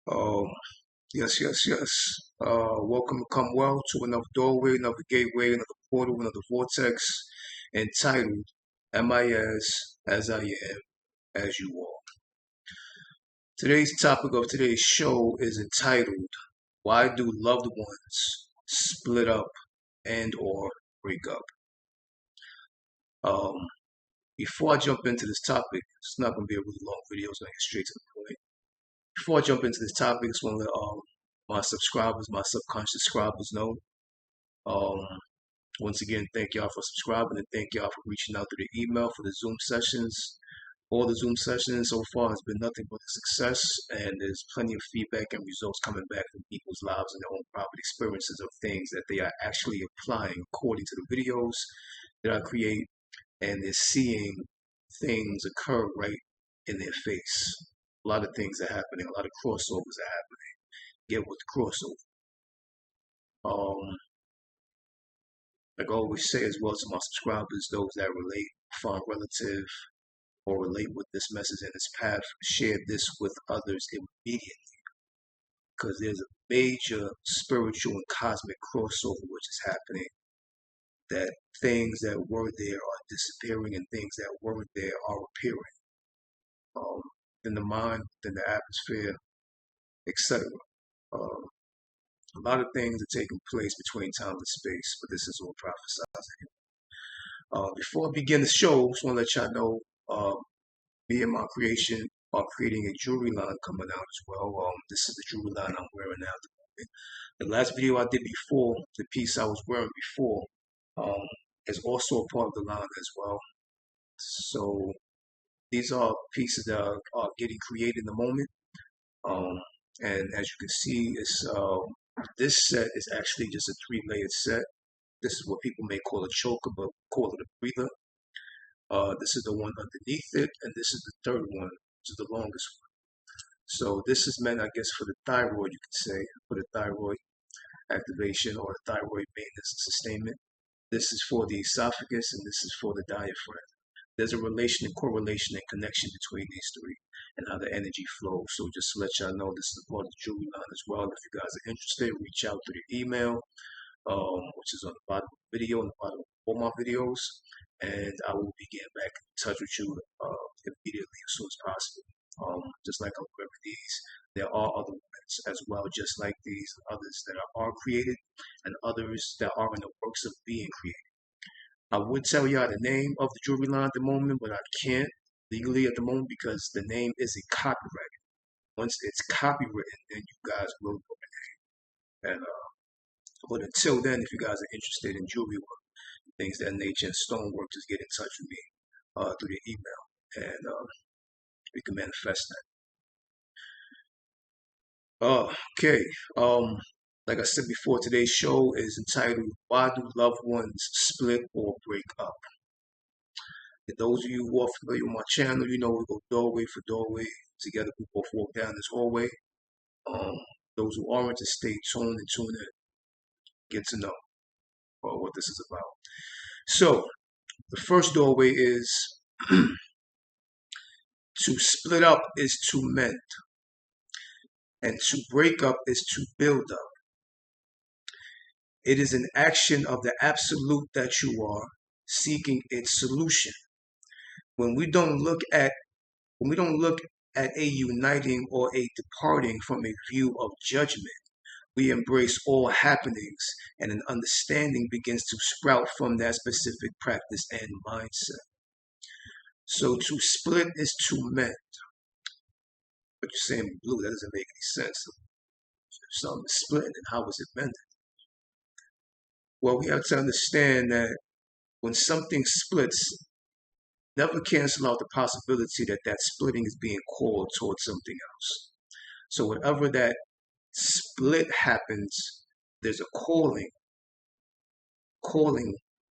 Um, yes. Welcome to come well to another doorway, another gateway, another portal, another vortex, entitled "Am I as I am, as you are?" Today's topic of today's show is entitled "Why do loved ones split up and/or break up?" Um, Before I jump into this topic, it's not going to be a really long video. It's going to get straight to the point. Before I jump into this topic, I just want to let my subscribers, my subconscious subscribers know. Um, Once again, thank y'all for subscribing and thank y'all for reaching out through the email for the Zoom sessions. All the Zoom sessions so far has been nothing but a success, and there's plenty of feedback and results coming back from people's lives and their own private experiences of things that they are actually applying according to the videos that I create, and they're seeing things occur right in their face. A lot of things are happening, a lot of crossovers are happening. Get with the crossover. Like I always say as well to my subscribers, those that relate, find relative, or relate with this message and this path, share this with others immediately. Because there's a major spiritual and cosmic crossover which is happening. That things that were there are disappearing and things that weren't there are appearing. In the mind, in the atmosphere, etc. Um, a lot of things are taking place between time and space, but this is all prophesizing. Before I begin the show, I just want to let y'all know me and my creation are creating a jewelry line coming out as well. This is the jewelry line I'm wearing now at the moment. The last video I did before, the piece I was wearing before, is also a part of the line as well. So these are pieces that are getting created in the moment. And as you can see, it's this set is actually just a three-layered set. This is what people may call a choker, but call it a breather. This is the one underneath it, and this is the third one, which is the longest one. So this is meant, I guess, for the thyroid, you could say, for the thyroid activation or the thyroid maintenance and sustainment. This is for the esophagus, and this is for the diaphragm. There's a relation and correlation and connection between these three and how the energy flows. So just to let y'all know, this is a part of the jewelry line as well. If you guys are interested, reach out through the email, which is on the bottom of the video, on the bottom of all my videos, and I will be getting back in touch with you immediately as soon as possible. Just like I'm wearing these, there are other ones as well, just like these, and others that are created, and others that are in the works of being created. I would tell y'all the name of the jewelry line at the moment, but I can't legally at the moment because the name isn't copyrighted. Once it's copywritten, then you guys will know the name. And but until then, if you guys are interested in jewelry work, things of that nature, and stonework, just get in touch with me through the email, and we can manifest that. Okay. Like I said before, today's show is entitled "Why Do Loved Ones Split or Break Up?" And those of you who are familiar with my channel, you know we go doorway for doorway. Together we both walk down this hallway. Um, those who aren't, just stay tuned and tune in. Get to know what this is about. So, the first doorway is to split up is to mend, and to break up is to build up. It is an action of the absolute that you are seeking its solution. When we don't look at a uniting or a departing from a view of judgment, we embrace all happenings, and an understanding begins to sprout from that specific practice and mindset. So to split is to mend. But you're saying blue, that doesn't make any sense. If something is split, then how is it mended? Well, we have to understand that when something splits, never cancel out the possibility that that splitting is being called towards something else. So whatever that split happens, there's a calling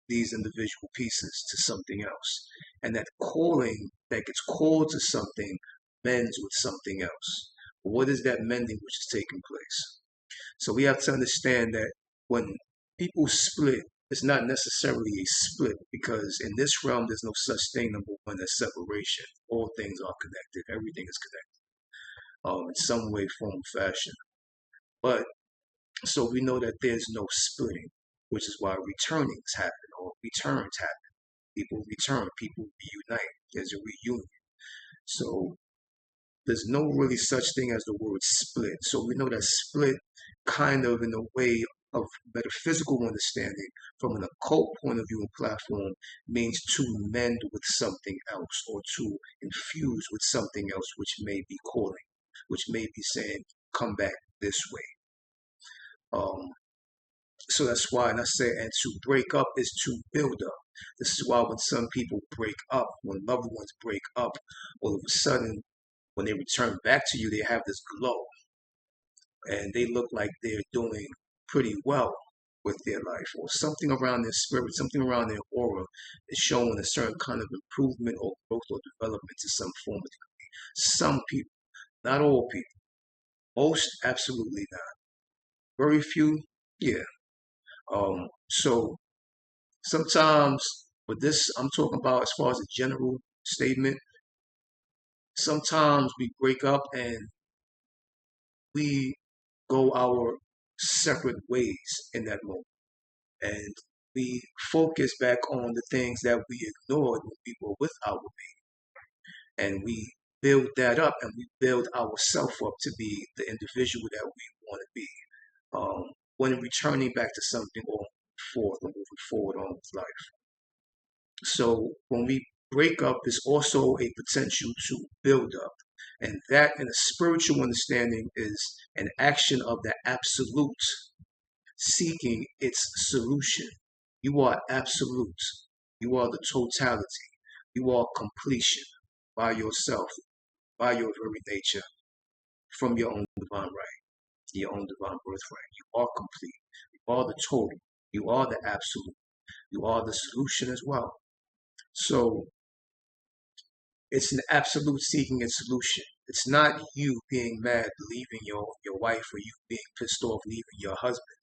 these individual pieces to something else. And that calling that gets called to something mends with something else. But what is that mending which is taking place? So we have to understand that when people split, it's not necessarily a split because in this realm, there's no such thing, number one, as separation. All things are connected. Everything is connected. in some way, form, fashion. But so we know that there's no splitting, which is why returnings happen or returns happen. People return, people reunite. There's a reunion. So there's no really such thing as the word split. So we know that split kind of in a way of metaphysical understanding from an occult point of view and platform means to mend with something else or to infuse with something else which may be calling, which may be saying, come back this way. So that's why, and I say, and to break up is to build up. This is why when some people break up, when loved ones break up, all of a sudden, when they return back to you, they have this glow and they look like they're doing pretty well with their life, or something around their spirit, something around their aura is showing a certain kind of improvement or growth or development to some form of degree. Some people, not all people, most absolutely not. Very few, yeah. So sometimes, with this, I'm talking about as far as a general statement. Sometimes we break up and we go our separate ways in that moment. And we focus back on the things that we ignored when we were with our being. And we build that up and we build ourselves up to be the individual that we want to be. When returning back to something or forth or moving forward on with life. So when we break up, there's also a potential to build up. And that, in a spiritual understanding, is an action of the absolute seeking its solution. You are absolute. You are the totality. You are completion by yourself, by your very nature, from your own divine right, your own divine birthright. You are complete. You are the total. You are the absolute. You are the solution as well. So it's an absolute seeking its solution. It's not you being mad, leaving your wife, or you being pissed off, leaving your husband.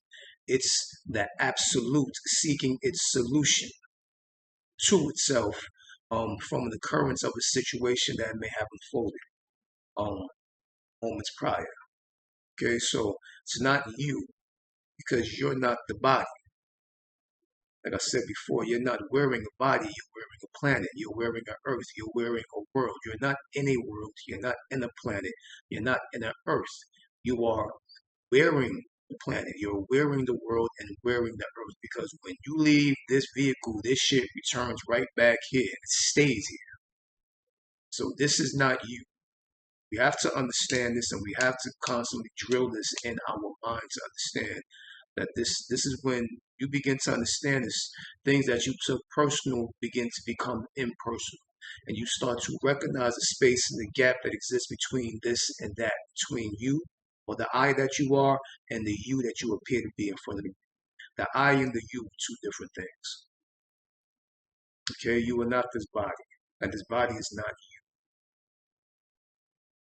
It's the absolute seeking its solution to itself from an occurrence of a situation that may have unfolded um, moments prior. Okay, so it's not you because you're not the body. Like I said before, you're not wearing a body, you're wearing a planet, you're wearing an earth, you're wearing a world. You're not in a world, you're not in a planet, you're not in an earth. You are wearing the planet, you're wearing the world and wearing the earth because when you leave this vehicle, this shit returns right back here. It stays here. So this is not you. We have to understand this and we have to constantly drill this in our mind to understand that this is when you begin to understand this, things that you took personal begin to become impersonal. And you start to recognize the space and the gap that exists between this and that, between you or the I that you are and the you that you appear to be in front of the I and the you, two different things. Okay, you are not this body, and this body is not you.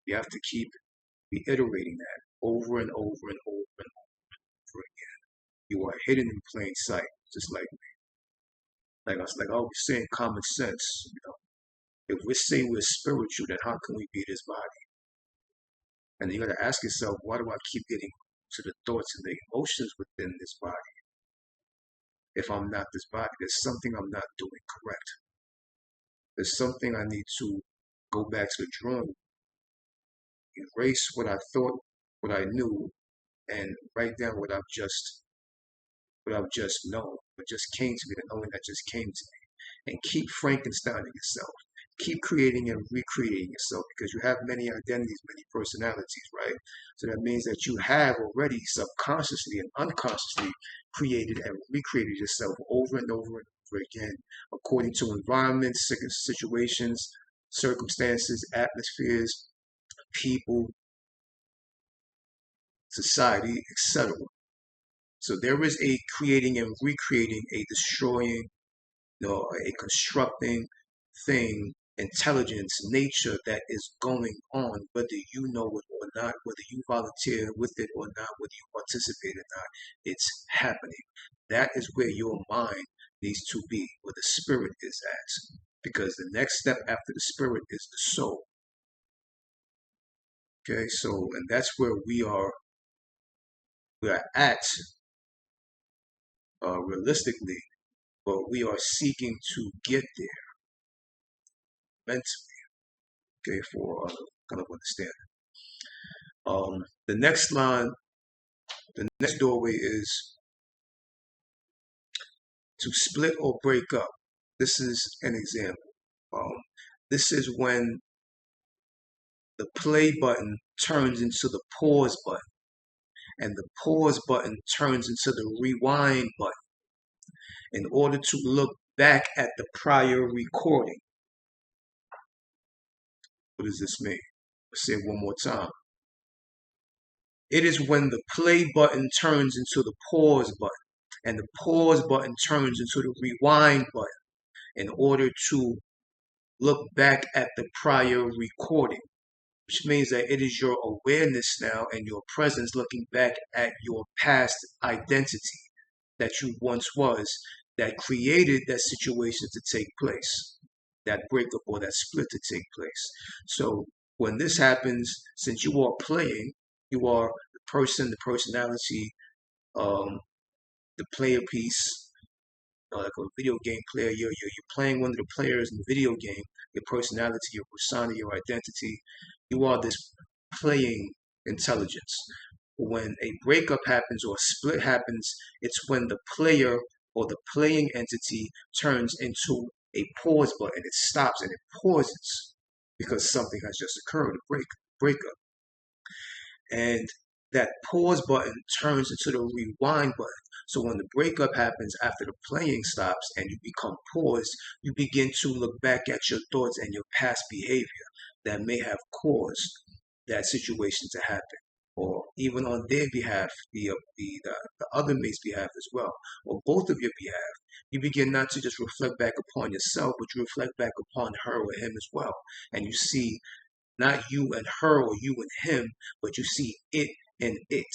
You have to keep reiterating that over and over and over and over again. You are hidden in plain sight, just like me. Like I always say in common sense, you know, if we say we're spiritual, then how can we be this body? And you got to ask yourself, why do I keep getting to the thoughts and the emotions within this body? If I'm not this body, there's something I'm not doing correct. There's something I need to go back to the drawing, erase what I thought, what I knew, and write down what I've just known, what just came to me, the knowing that just came to me. And keep Frankensteining yourself. Keep creating and recreating yourself because you have many identities, many personalities, right? So that means that you have already subconsciously and unconsciously created and recreated yourself over and over and over again, according to environments, situations, circumstances, atmospheres, people, society, etc. So there is a creating and recreating, a destroying, a constructing thing, intelligence, nature that is going on, whether you know it or not, whether you volunteer with it or not, whether you participate or not, it's happening. That is where your mind needs to be, where the spirit is at. Because the next step after the spirit is the soul. Okay, so and that's where we are at realistically, but we are seeking to get there mentally. Okay, for kind of understanding. The next line, the next doorway is to split or break up. This is an example. Um, this is when the play button turns into the pause button, and the pause button turns into the rewind button in order to look back at the prior recording. What does this mean? Let's say it one more time. It is when the play button turns into the pause button, and the pause button turns into the rewind button in order to look back at the prior recording, which means that it is your awareness now and your presence looking back at your past identity that you once was that created that situation to take place, that breakup or that split to take place. So when this happens, since you are playing, you are the person, the personality, um, the player piece, like a video game player, you're playing one of the players in the video game, your personality, your persona, your identity. You are this playing intelligence. When a breakup happens or a split happens, it's when the player or the playing entity turns into a pause button. It stops and it pauses because something has just occurred, a breakup. And that pause button turns into the rewind button. So when the breakup happens after the playing stops and you become paused, you begin to look back at your thoughts and your past behavior that may have caused that situation to happen, or even on their behalf, the other mate's behalf as well, or both of your behalf. You begin not to just reflect back upon yourself, but you reflect back upon her or him as well, and you see not you and her or you and him, but you see it and it.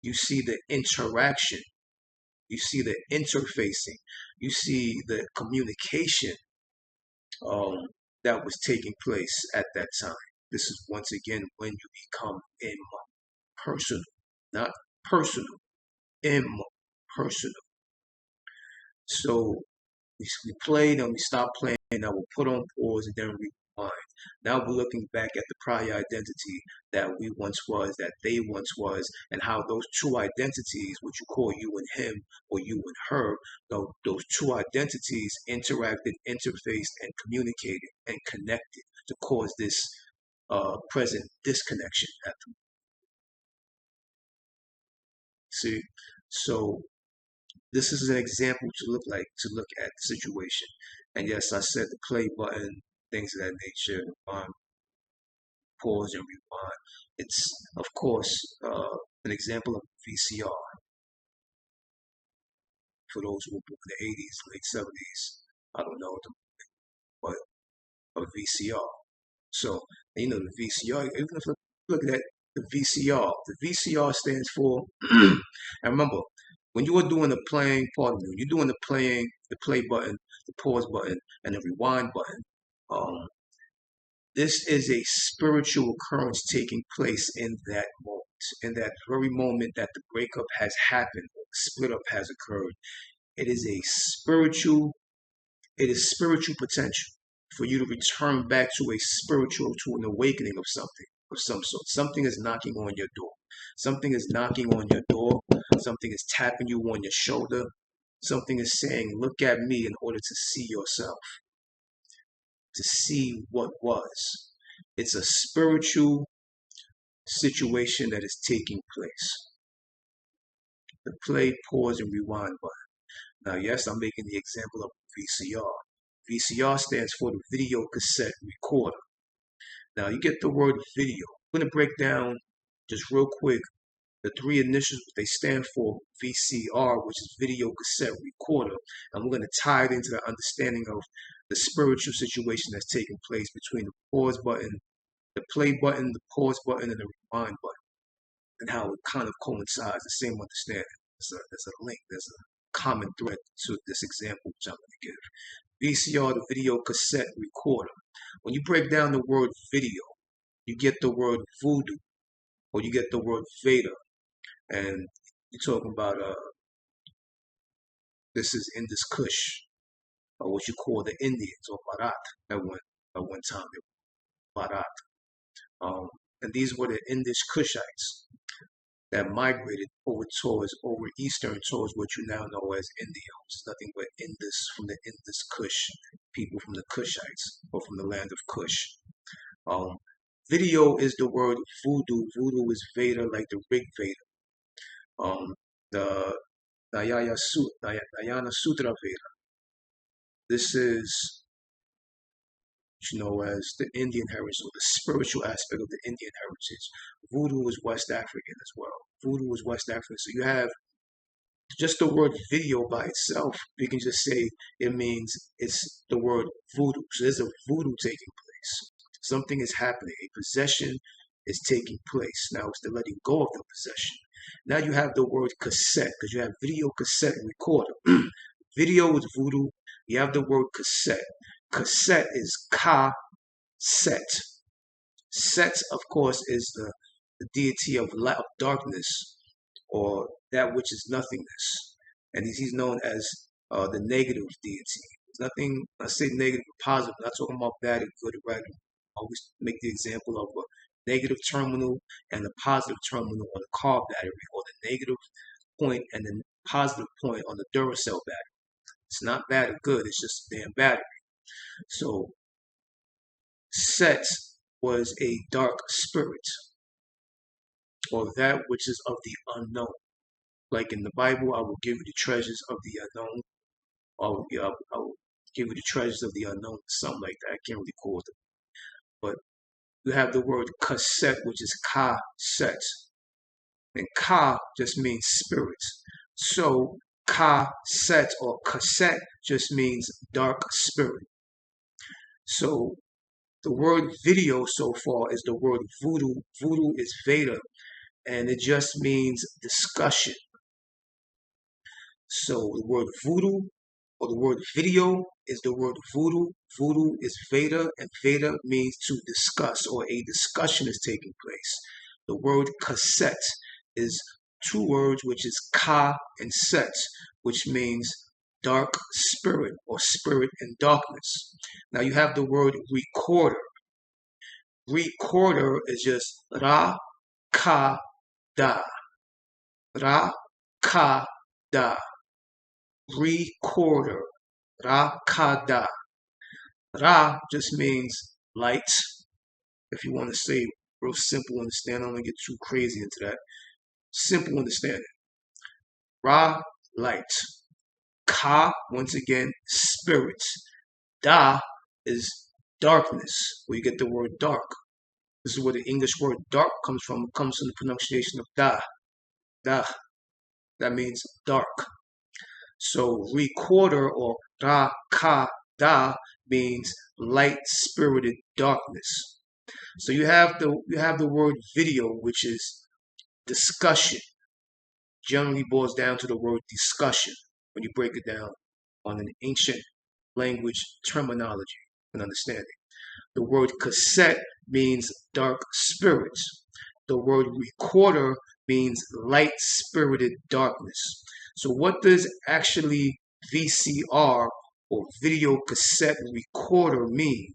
You see the interaction. You see the interfacing. You see the communication um, that was taking place at that time. This is once again when you become impersonal, not personal, impersonal. So we played and we stopped playing. Now we'll put on pause and then rewind. Now we're looking back at the prior identity that we once was, that they once was, and how those two identities, which you call you and him or you and her, those two identities interacted, interfaced, and communicated and connected to cause this present disconnection at the see. So this is an example to look at the situation. And yes, I said the play button, things of that nature, pause and rewind. It's of course an example of VCR for those who were born in the 80s, late 70s. I don't know, but a VCR. So you know the VCR. Even if you look at the VCR, the VCR stands for. And remember, when you are doing the playing, pardon me, when you're doing the playing, the play button, the pause button, and the rewind button. Um, this is a spiritual occurrence taking place in that moment, in that very moment that the breakup has happened, or the split up has occurred. It is a spiritual, it is spiritual potential for you to return back to a spiritual, to an awakening of something, of some sort. Something is knocking on your door. Something is knocking on your door. Something is tapping you on your shoulder. Something is saying, look at me in order to see yourself, to see what was. It's a spiritual situation that is taking place. The play, pause, and rewind button. Now, yes, I'm making the example of VCR. VCR stands for the video cassette recorder. Now, you get the word video. I'm going to break down just real quick the three initials they stand for VCR, which is video cassette recorder, and we're going to tie it into the understanding of the spiritual situation that's taking place between the pause button, the play button, the pause button, and the rewind button, and how it kind of coincides, the same understanding. There's a link, there's a common thread to this example which I'm going to give. VCR, the video cassette recorder. When you break down the word video, you get the word voodoo, or you get the word Veda. And you're talking about this is Indus Kush, or what you call the Indians, or Bharat at one time. Bharat. Um, and these were the Indus Kushites that migrated over eastern towards what you now know as India. It's nothing but Indus, from the Indus Kush, people from the Kushites, or from the land of Kush. Video is the word voodoo. Voodoo is Veda, like the Rig Veda. The Nayana Sutra Veda. This is as the Indian heritage, or the spiritual aspect of the Indian heritage. Voodoo is West African as well. Voodoo is West African. So you have just the word video by itself. We can just say it means it's the word voodoo. So there's a voodoo taking place. Something is happening. A possession is taking place. Now it's the letting go of the possession. Now you have the word cassette, because you have video, cassette, and recorder. Video is voodoo. You have the word cassette. Cassette is ka-set. Set, of course, is the deity of darkness, or that which is nothingness. And he's known as the negative deity. There's nothing, I say negative or positive, I'm not talking about bad and good or right. I always make the example of a negative terminal and a positive terminal on a car battery, or the negative point and the positive point on the Duracell battery. It's not bad or good, it's just a damn battery. So, Set was a dark spirit, or that which is of the unknown. Like in the Bible, I will give you the treasures of the unknown. I will give you the treasures of the unknown, something like that. I can't really quote it. But you have the word cassette, which is ka-set. And ka just means spirit. So ka-set or cassette just means dark spirit. So the word video so far is the word voodoo. Voodoo is Veda, and it just means discussion. So the word voodoo or the word video is the word voodoo. Voodoo is Veda, and Veda means to discuss, or a discussion is taking place. The word cassette is two words, which is ka and set, which means dark spirit, or spirit in darkness. Now you have the word recorder. Recorder is just ra ka da. Ra ka da. Recorder. Ra ka da. Ra just means light. If you want to say real simple understanding, I don't want to get too crazy into that. Simple understanding. Ra, light. Ka, once again, spirit. Da is darkness, where you get the word dark. This is where the English word dark comes from. It comes from the pronunciation of da. Da. That means dark. So recorder, or ra ka da, means light spirited darkness. So you have the word video, which is discussion. Generally boils down to the word discussion when you break it down on an ancient language terminology and understanding. The word cassette means dark spirits. The word recorder means light spirited darkness. So what does actually VCR, or video cassette recorder, mean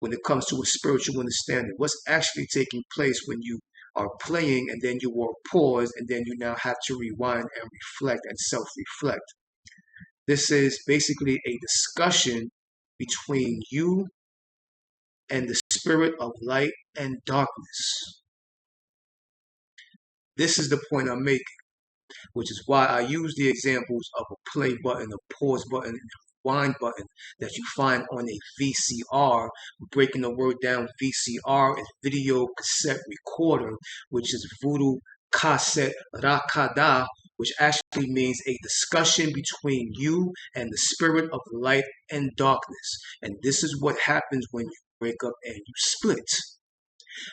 when it comes to a spiritual understanding? What's actually taking place when you are playing, and then you will pause, and then you now have to rewind and reflect and self-reflect? This is basically a discussion between you and the spirit of light and darkness. This is the point I'm making, which is why I use the examples of a play button, a pause button, and a rewind button that you find on a VCR. Breaking the word down, VCR is video cassette recorder, which is voodoo cassette rakada, which actually means a discussion between you and the spirit of light and darkness. And this is what happens when you break up and you split.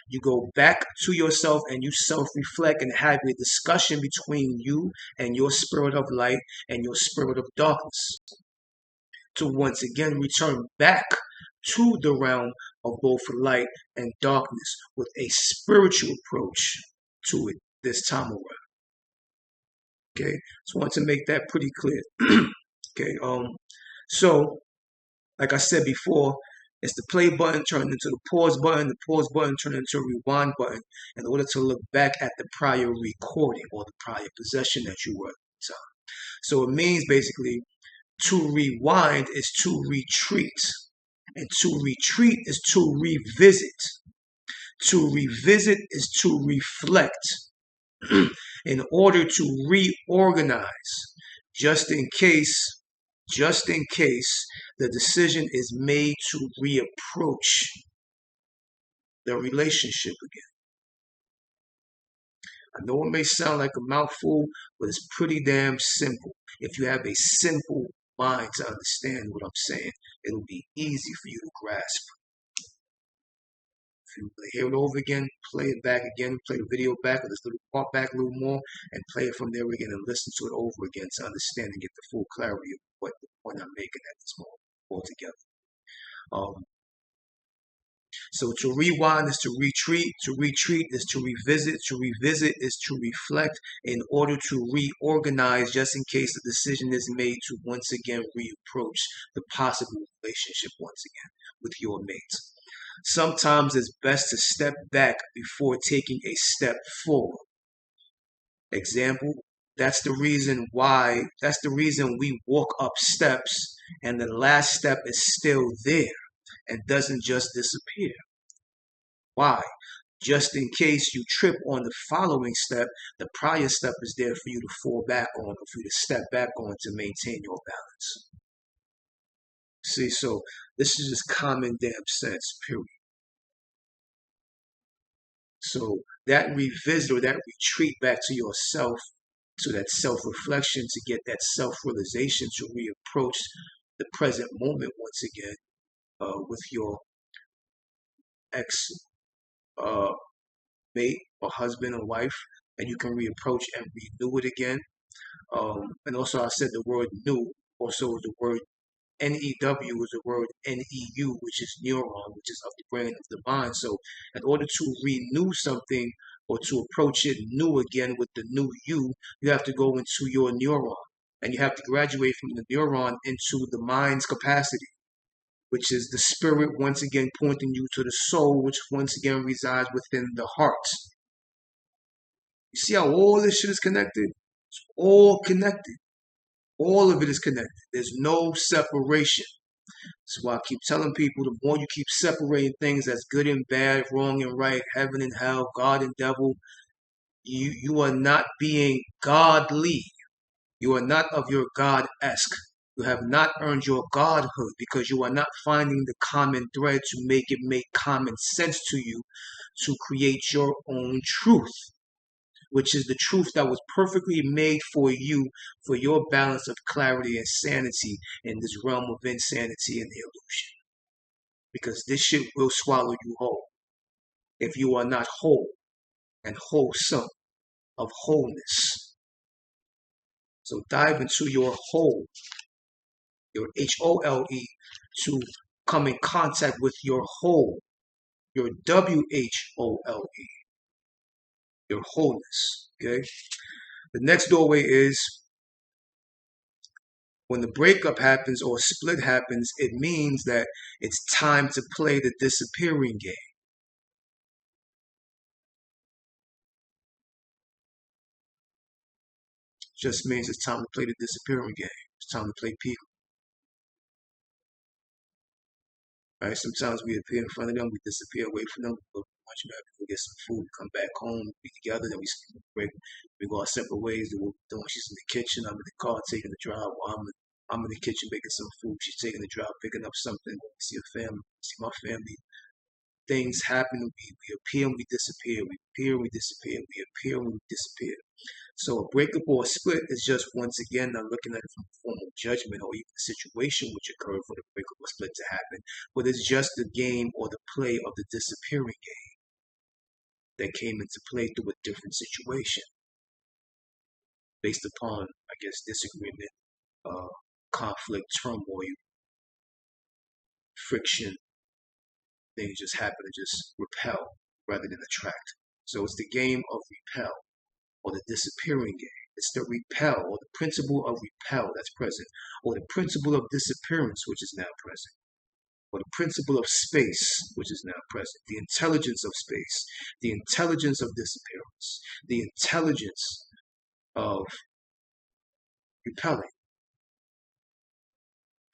You go back to yourself and you self-reflect and have a discussion between you and your spirit of light and your spirit of darkness, to once again return back to the realm of both light and darkness with a spiritual approach to it this time around. Okay, so I want to make that pretty clear. Okay, so like I said before, it's the play button turned into the pause button turned into a rewind button in order to look back at the prior recording or the prior possession that you were at the time. So it means basically to rewind is to retreat, and to retreat is to revisit. To revisit is to reflect in order to reorganize, just in case, just in case the decision is made to reapproach the relationship again. I know it may sound like a mouthful, but it's pretty damn simple. If you have a simple mind to understand what I'm saying, it'll be easy for you to grasp. If you hear it over again, play it back again, play the video back, or this little part back a little more, and play it from there again and listen to it over again to understand and get the full clarity of what the point I'm making at this moment altogether. So to rewind is to retreat is to revisit is to reflect in order to reorganize just in case the decision is made to once again reapproach the possible relationship once again with your mates. Sometimes it's best to step back before taking a step forward. Example, that's the reason we walk up steps and the last step is still there and doesn't just disappear. Why? Just in case you trip on the following step, the prior step is there for you to fall back on, or for you to step back on to maintain your balance. See, so this is just common damn sense, period. So that revisit or that retreat back to yourself, to that self-reflection, to get that self-realization, to reapproach the present moment once again with your ex mate or husband or wife, and you can reapproach and renew it again. And also I said the word new, also the word NEW is the word NEU, which is neuron, which is of the brain of the mind. So in order to renew something or to approach it new again with the new you have to go into your neuron. And you have to graduate from the neuron into the mind's capacity, which is the spirit once again pointing you to the soul, which once again resides within the heart. You see how all this shit is connected? It's all connected. All of it is connected. There's no separation. That's why I keep telling people, the more you keep separating things as good and bad, wrong and right, heaven and hell, God and devil, you are not being godly. You are not of your God-esque. You have not earned your godhood because you are not finding the common thread to make it make common sense to you to create your own truth, which is the truth that was perfectly made for you, for your balance of clarity and sanity in this realm of insanity and illusion. Because this shit will swallow you whole if you are not whole and wholesome of wholeness. So dive into your whole, your HOLE, to come in contact with your whole, your WHOLE, your wholeness. Okay? The next doorway is when the breakup happens or split happens, it means that it's time to play the disappearing game. Just means it's time to play the disappearing game. It's time to play peek. Right? Sometimes we appear in front of them, we disappear away from them, we go lunch back, we get some food, we come back home, be together, then we break, we go our separate ways. Do what we're doing. She's in the kitchen, I'm in the car taking the drive, while I'm in the kitchen making some food. She's taking the drive, picking up something. We see her family, we see my family. Things happen, we appear and we disappear, we appear and we disappear, we appear and we disappear. So a breakup or a split is just once again not looking at it from a form of judgment or even the situation which occurred for the breakup or split to happen, but it's just the game or the play of the disappearing game that came into play through a different situation based upon, I guess, disagreement, conflict, turmoil, friction, Things just happen to just repel rather than attract. So it's the game of repel, or the disappearing game. It's the repel, or the principle of repel that's present, or the principle of disappearance, which is now present, or the principle of space, which is now present, the intelligence of space, the intelligence of disappearance, the intelligence of repelling.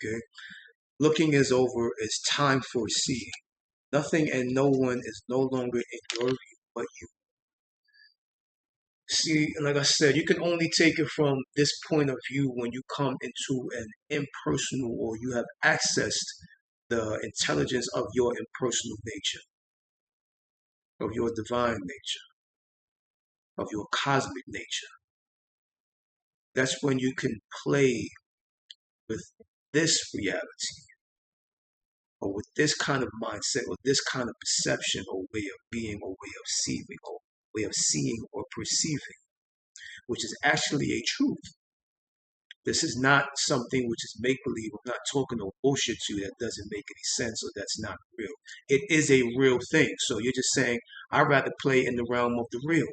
Okay? Looking is over, it's time for seeing. Nothing and no one is no longer in your view but you. See, like I said, you can only take it from this point of view when you come into an impersonal, or you have accessed the intelligence of your impersonal nature, of your divine nature, of your cosmic nature. That's when you can play with this reality, or with this kind of mindset, or this kind of perception, or way of being, or way of seeing or perceiving, which is actually a truth. This is not something which is make-believe. I'm not talking no bullshit to you that doesn't make any sense or that's not real. It is a real thing. So you're just saying, I'd rather play in the realm of the real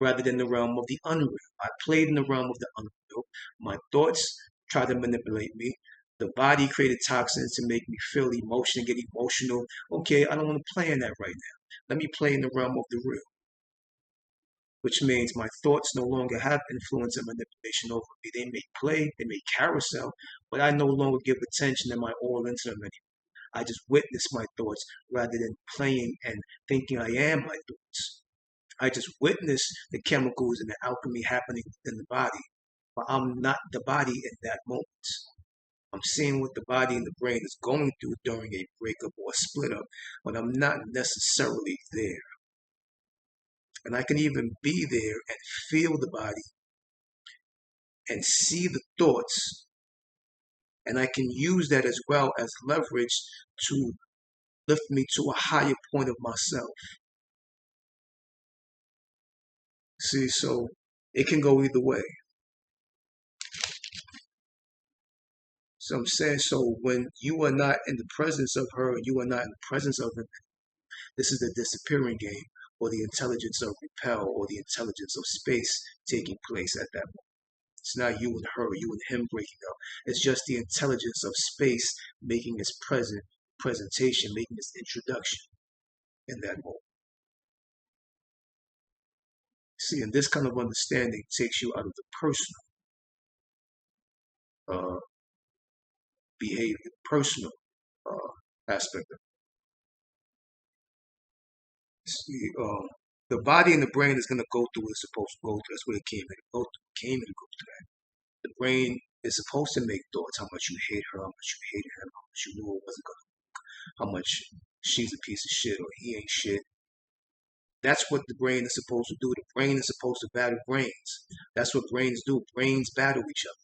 rather than the realm of the unreal. I played in the realm of the unreal. My thoughts try to manipulate me. The body created toxins to make me feel emotion, get emotional. Okay, I don't want to play in that right now. Let me play in the realm of the real, which means my thoughts no longer have influence and manipulation over me. They may play, they may carousel, but I no longer give attention and my all into them anymore. I just witness my thoughts rather than playing and thinking I am my thoughts. I just witness the chemicals and the alchemy happening within the body, but I'm not the body in that moment. I'm seeing what the body and the brain is going through during a breakup or a split up, but I'm not necessarily there. And I can even be there and feel the body and see the thoughts. And I can use that as well as leverage to lift me to a higher point of myself. See, so it can go either way. So I'm saying, so when you are not in the presence of her, you are not in the presence of him, this is the disappearing game, or the intelligence of repel, or the intelligence of space taking place at that moment. It's not you and her, you and him breaking up. It's just the intelligence of space making its presentation, making its introduction in that moment. See, and this kind of understanding takes you out of the personal behavior, personal aspect of it. See, the body and the brain is going to go through what it's supposed to go through. That's what it came in to go through. It came in to go through that. The brain is supposed to make thoughts, how much you hate her, how much you hated him, how much you knew it wasn't going to work, how much she's a piece of shit or he ain't shit. That's what the brain is supposed to do. The brain is supposed to battle brains. That's what brains do. Brains battle each other.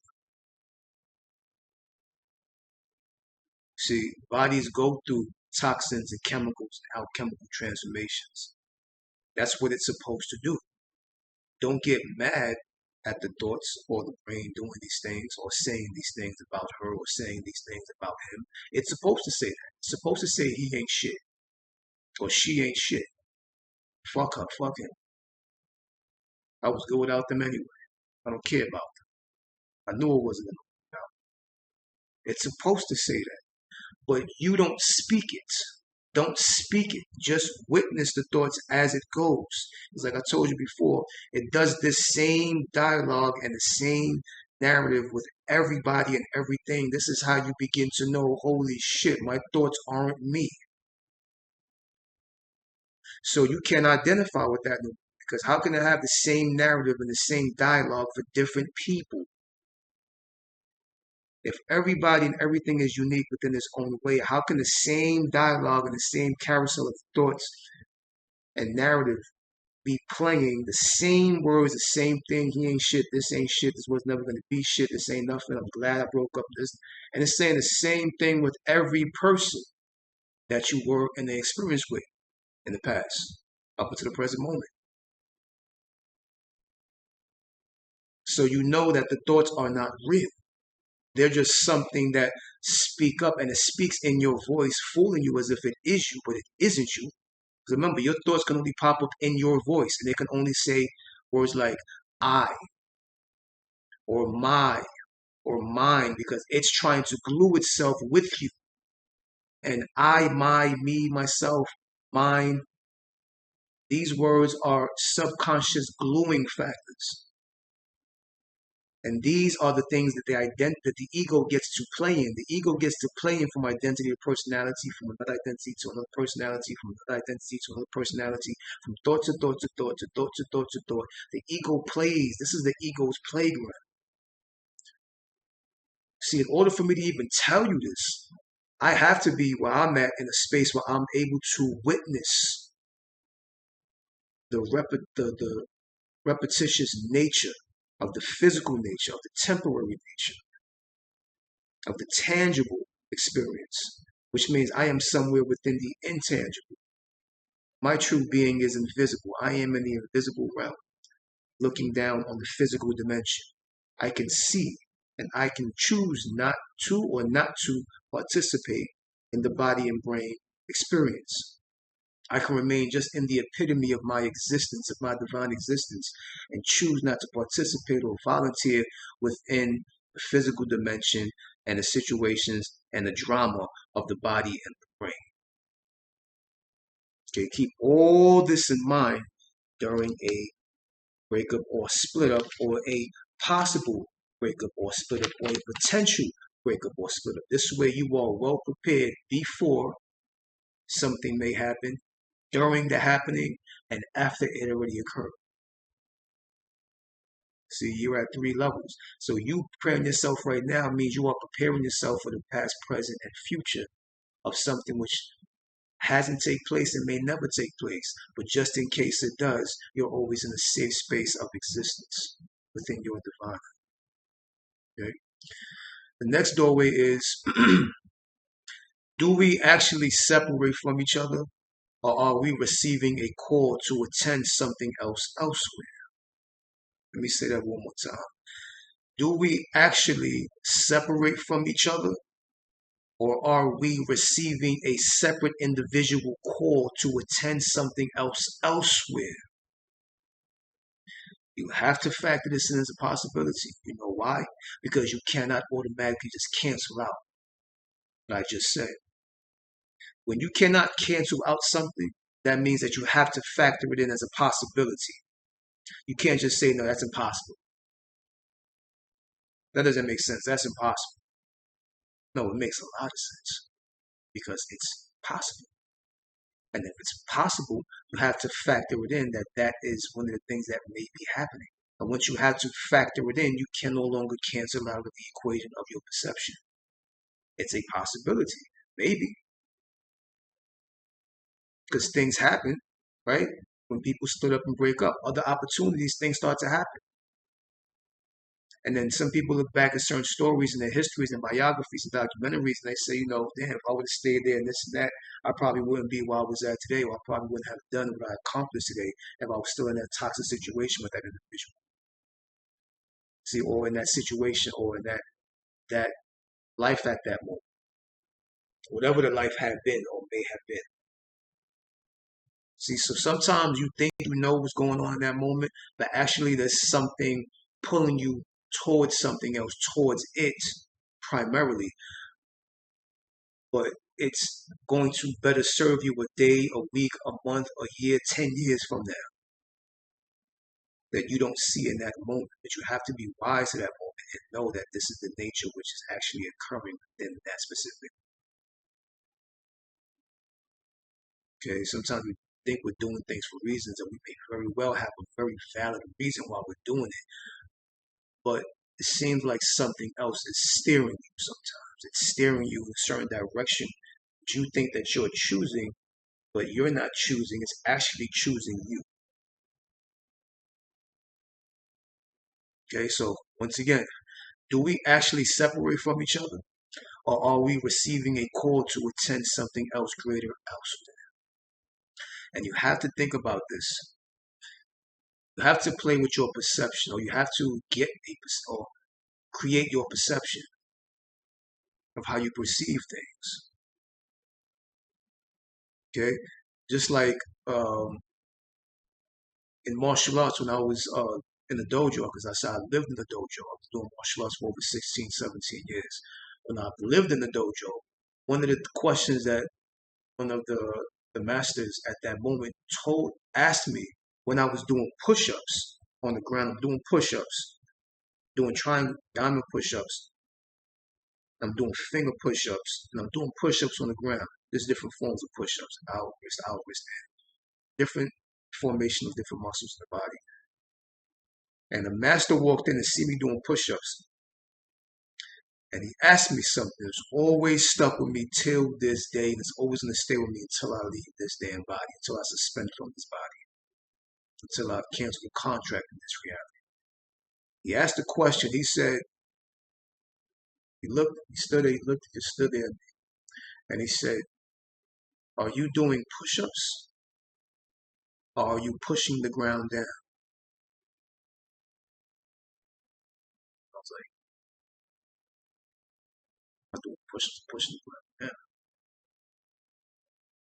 See, bodies go through toxins and chemicals and alchemical transformations. That's what it's supposed to do. Don't get mad at the thoughts or the brain doing these things or saying these things about her or saying these things about him. It's supposed to say that. It's supposed to say he ain't shit or she ain't shit. Fuck her, fuck him. I was good without them anyway. I don't care about them. I knew it wasn't going to work out. It's supposed to say that, but you don't speak it. Don't speak it. Just witness the thoughts as it goes. It's like I told you before, it does this same dialogue and the same narrative with everybody and everything. This is how you begin to know, holy shit, my thoughts aren't me. So you can identify with that because how can it have the same narrative and the same dialogue for different people? If everybody and everything is unique within its own way, how can the same dialogue and the same carousel of thoughts and narrative be playing the same words, the same thing? He ain't shit, this ain't shit, this was never going to be shit, this ain't nothing, I'm glad I broke up this. And it's saying the same thing with every person that you were in the experience with in the past, up until the present moment. So you know that the thoughts are not real. They're just something that speak up, and it speaks in your voice, fooling you as if it is you, but it isn't you. Because remember, your thoughts can only pop up in your voice, and they can only say words like I or my or mine, because it's trying to glue itself with you. And I, my, me, myself, mine, these words are subconscious gluing factors. And these are the things that that the ego gets to play in. The ego gets to play in from identity to personality, from another identity to another personality, from another identity to another personality, from thought to thought to thought to thought to thought to thought. The ego plays. This is the ego's playground. See, in order for me to even tell you this, I have to be where I'm at, in a space where I'm able to witness the repetitious nature of the physical nature, of the temporary nature, of the tangible experience, which means I am somewhere within the intangible. My true being is invisible. I am in the invisible realm, looking down on the physical dimension. I can see, and I can choose not to or not to participate in the body and brain experience. I can remain just in the epitome of my existence, of my divine existence, and choose not to participate or volunteer within the physical dimension and the situations and the drama of the body and the brain. Okay, keep all this in mind during a breakup or split up, or a possible breakup or split up, or a potential breakup or split up. This way you are well prepared before something may happen, during the happening, and after it already occurred. See, you're at 3 levels. So you preparing yourself right now means you are preparing yourself for the past, present, and future of something which hasn't taken place and may never take place. But just in case it does, you're always in a safe space of existence within your divine. Okay? The next doorway is, do we actually separate from each other, or are we receiving a call to attend something else elsewhere? Let me say that one more time. Do we actually separate from each other, or are we receiving a separate individual call to attend something else elsewhere? You have to factor this in as a possibility. You know why? Because you cannot automatically just cancel out what I just said. When you cannot cancel out something, that means that you have to factor it in as a possibility. You can't just say, no, that's impossible. That doesn't make sense. That's impossible. No, it makes a lot of sense because it's possible. And if it's possible, you have to factor it in that that is one of the things that may be happening. And once you have to factor it in, you can no longer cancel out of the equation of your perception. It's a possibility, maybe. Because things happen, right? When people split up and break up, other opportunities, things start to happen. And then some people look back at certain stories and their histories and biographies and documentaries, and they say, you know, damn, if I would have stayed there and this and that, I probably wouldn't be where I was at today, or I probably wouldn't have done what I accomplished today if I was still in that toxic situation with that individual. See, or in that situation, or in that life at that moment. Whatever the life had been or may have been. See, so sometimes you think you know what's going on in that moment, but actually there's something pulling you towards something else, towards it primarily. But it's going to better serve you a day, a week, a month, a year, 10 years from now that you don't see in that moment. But you have to be wise to that moment and know that this is the nature which is actually occurring within that specific. Okay, sometimes we think we're doing things for reasons, and we may very well have a very valid reason why we're doing it. But it seems like something else is steering you sometimes. It's steering you in a certain direction. You think that you're choosing, but you're not choosing. It's actually choosing you. Okay, so once again, do we actually separate from each other? Or are we receiving a call to attend something else greater elsewhere? And you have to think about this. You have to play with your perception, or you have to get or create your perception. of how you perceive things. Okay, just like in martial arts when I was in the dojo, because I said I lived in the dojo. I was doing martial arts for over 16, 17 years. When I lived in the dojo, one of the questions that one of the masters at that moment asked me when I was doing push-ups on the ground. I'm doing push-ups, doing triangle, diamond push-ups. I'm doing finger push-ups, and I'm doing push-ups on the ground. There's different forms of push-ups, out wrist, different formation of different muscles in the body. And the master walked in and see me doing push-ups. And he asked me something that's always stuck with me till this day, and it's always going to stay with me until I leave this damn body, until I suspend from this body, until I've canceled the contract in this reality. He asked the question. He said, he stood there, just stood there, and he said, "Are you doing push-ups, or are you pushing the ground down?" I was like, "I'm doing push-ups, pushing the ground down."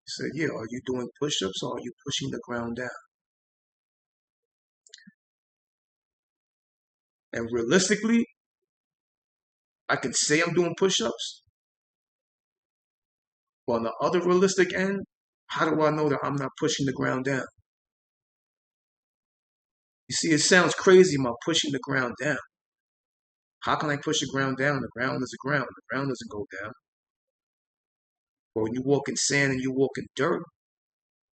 He said, "Yeah, are you doing push-ups, or are you pushing the ground down?" And realistically, I can say I'm doing push-ups, but on the other realistic end, how do I know that I'm not pushing the ground down? You see, it sounds crazy, my pushing the ground down. How can I push the ground down? The ground is the ground. The ground doesn't go down. But when you walk in sand and you walk in dirt,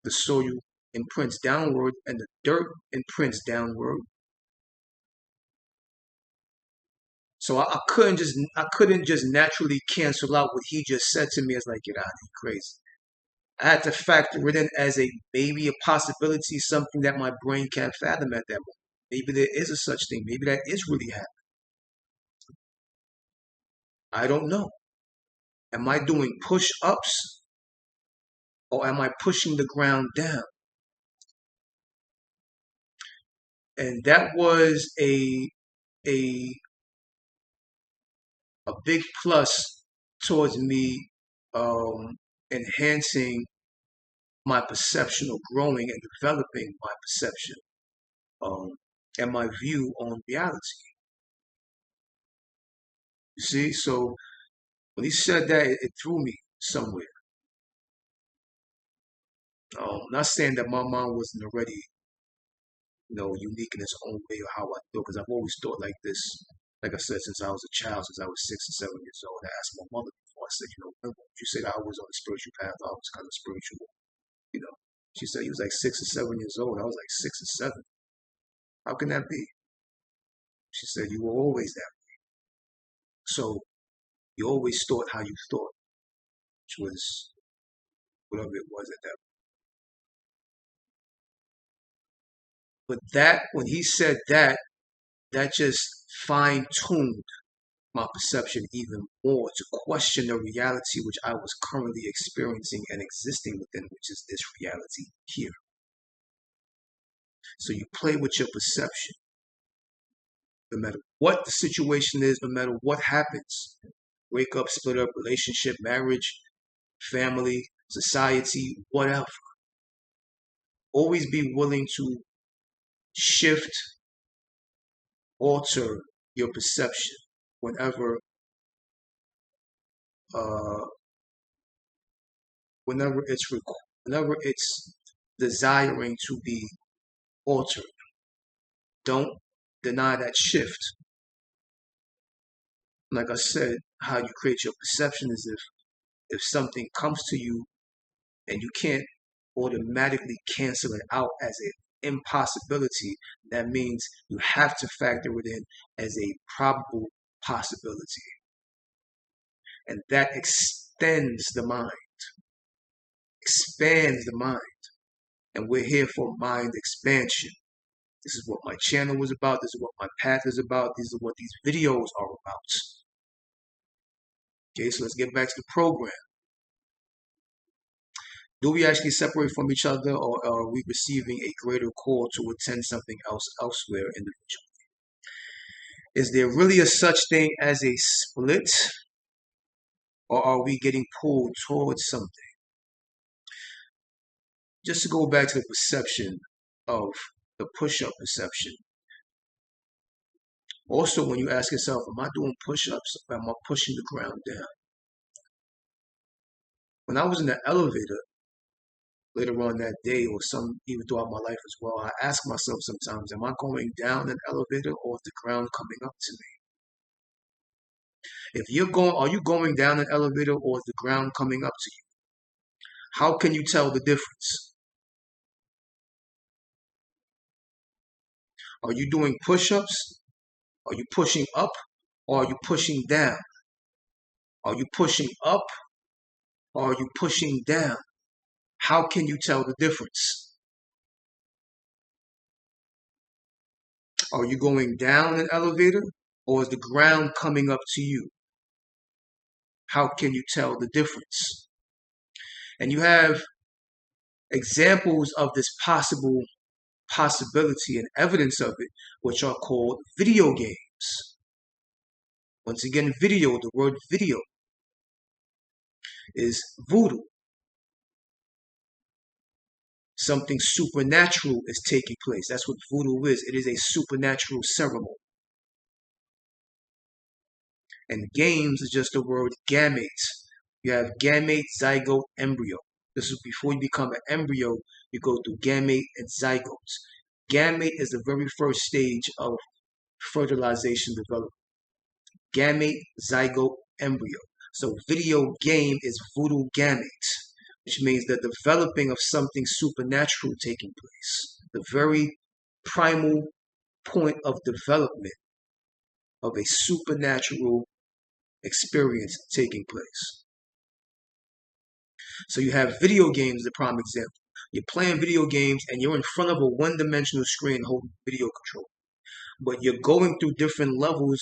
the soil imprints downward and the dirt imprints downward. So I couldn't just naturally cancel out what he just said to me as like, get out of here, crazy. I had to factor it in as a maybe a possibility, something that my brain can't fathom at that moment. Maybe there is a such thing. Maybe that is really happening. I don't know. Am I doing push-ups or am I pushing the ground down? And that was a big plus towards me enhancing my perception or growing and developing my perception and my view on reality. You see, so when he said that, it threw me somewhere. Not saying that my mind wasn't already, unique in its own way or how I thought, because I've always thought like this. Like I said, since I was a child, since I was 6 or 7 years old, I asked my mother before. I said, when you said I was on a spiritual path, I was kind of spiritual, you know. She said he was like 6 or 7 years old. I was like 6 or 7. How can that be? She said you were always that way. So you always thought how you thought, which was whatever it was at that. But that when he said that, that just fine-tuned my perception even more to question the reality which I was currently experiencing and existing within, which is this reality here. So you play with your perception. No matter what the situation is, no matter what happens, wake up, split up, relationship, marriage, family, society, whatever. Always be willing to shift, alter your perception whenever uh, whenever it's desiring to be altered. Don't deny that shift. Like I said, how you create your perception is if something comes to you and you can't automatically cancel it out as an impossibility, that means you have to factor it in as a probable possibility. And that extends the mind, expands the mind. And we're here for mind expansion. This is what my channel was about. This is what my path is about. This is what these videos are about. Okay, so let's get back to the program. Do we actually separate from each other, or are we receiving a greater call to attend something else elsewhere individually? Is there really a such thing as a split? or are we getting pulled towards something? Just to go back to the perception of the push-up perception. Also, when you ask yourself, am I doing push-ups or am I pushing the ground down? When I was in the elevator later on that day or some even throughout my life as well, I ask myself sometimes, am I going down an elevator or is the ground coming up to me? If you're going, are you going down an elevator or is the ground coming up to you? How can you tell the difference? Are you doing push-ups? Are you pushing up or are you pushing down? Are you pushing up or are you pushing down? How can you tell the difference? Are you going down an elevator or is the ground coming up to you? How can you tell the difference? And you have examples of this possibility and evidence of it, which are called video games. Once again, video, the word video is voodoo. Something supernatural is taking place. That's what voodoo is. It is a supernatural ceremony. And games is just the word gametes. You have gamete, zygote, embryo. This is before you become an embryo, you go through gamete and zygotes. Gamete is the very first stage of fertilization development. Gamete, zygote, embryo. So video game is voodoo gamete, which means the developing of something supernatural taking place. The very primal point of development of a supernatural experience taking place. So you have video games, the prime example. You're playing video games and you're in front of a one-dimensional screen holding video control. But you're going through different levels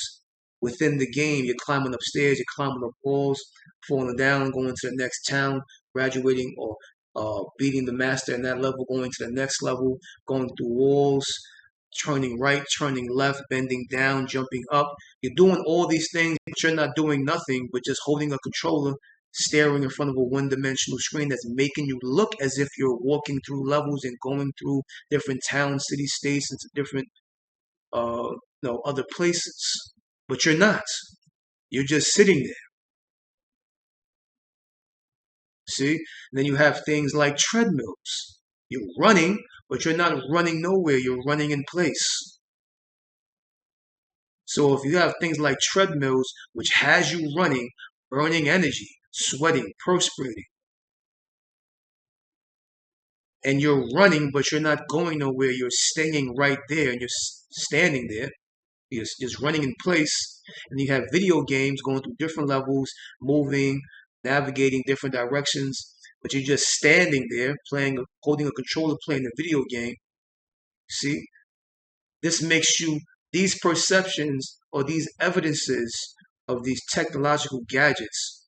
within the game. You're climbing upstairs, you're climbing up walls, falling down, going to the next town, graduating or beating the master in that level, going to the next level, going through walls, turning right, turning left, bending down, jumping up. You're doing all these things, but you're not doing nothing but just holding a controller, staring in front of a one-dimensional screen that's making you look as if you're walking through levels and going through different towns, city, states, into different other places. But you're not. You're just sitting there. See? And then you have things like treadmills. You're running, but you're not running nowhere. You're running in place. So if you have things like treadmills, which has you running, burning energy, sweating, perspiring, and you're running, but you're not going nowhere, you're staying right there and you're standing there, you're just running in place, and you have video games going through different levels, moving, navigating different directions, but you're just standing there playing, holding a controller, playing a video game. See? This makes you, these perceptions or these evidences of these technological gadgets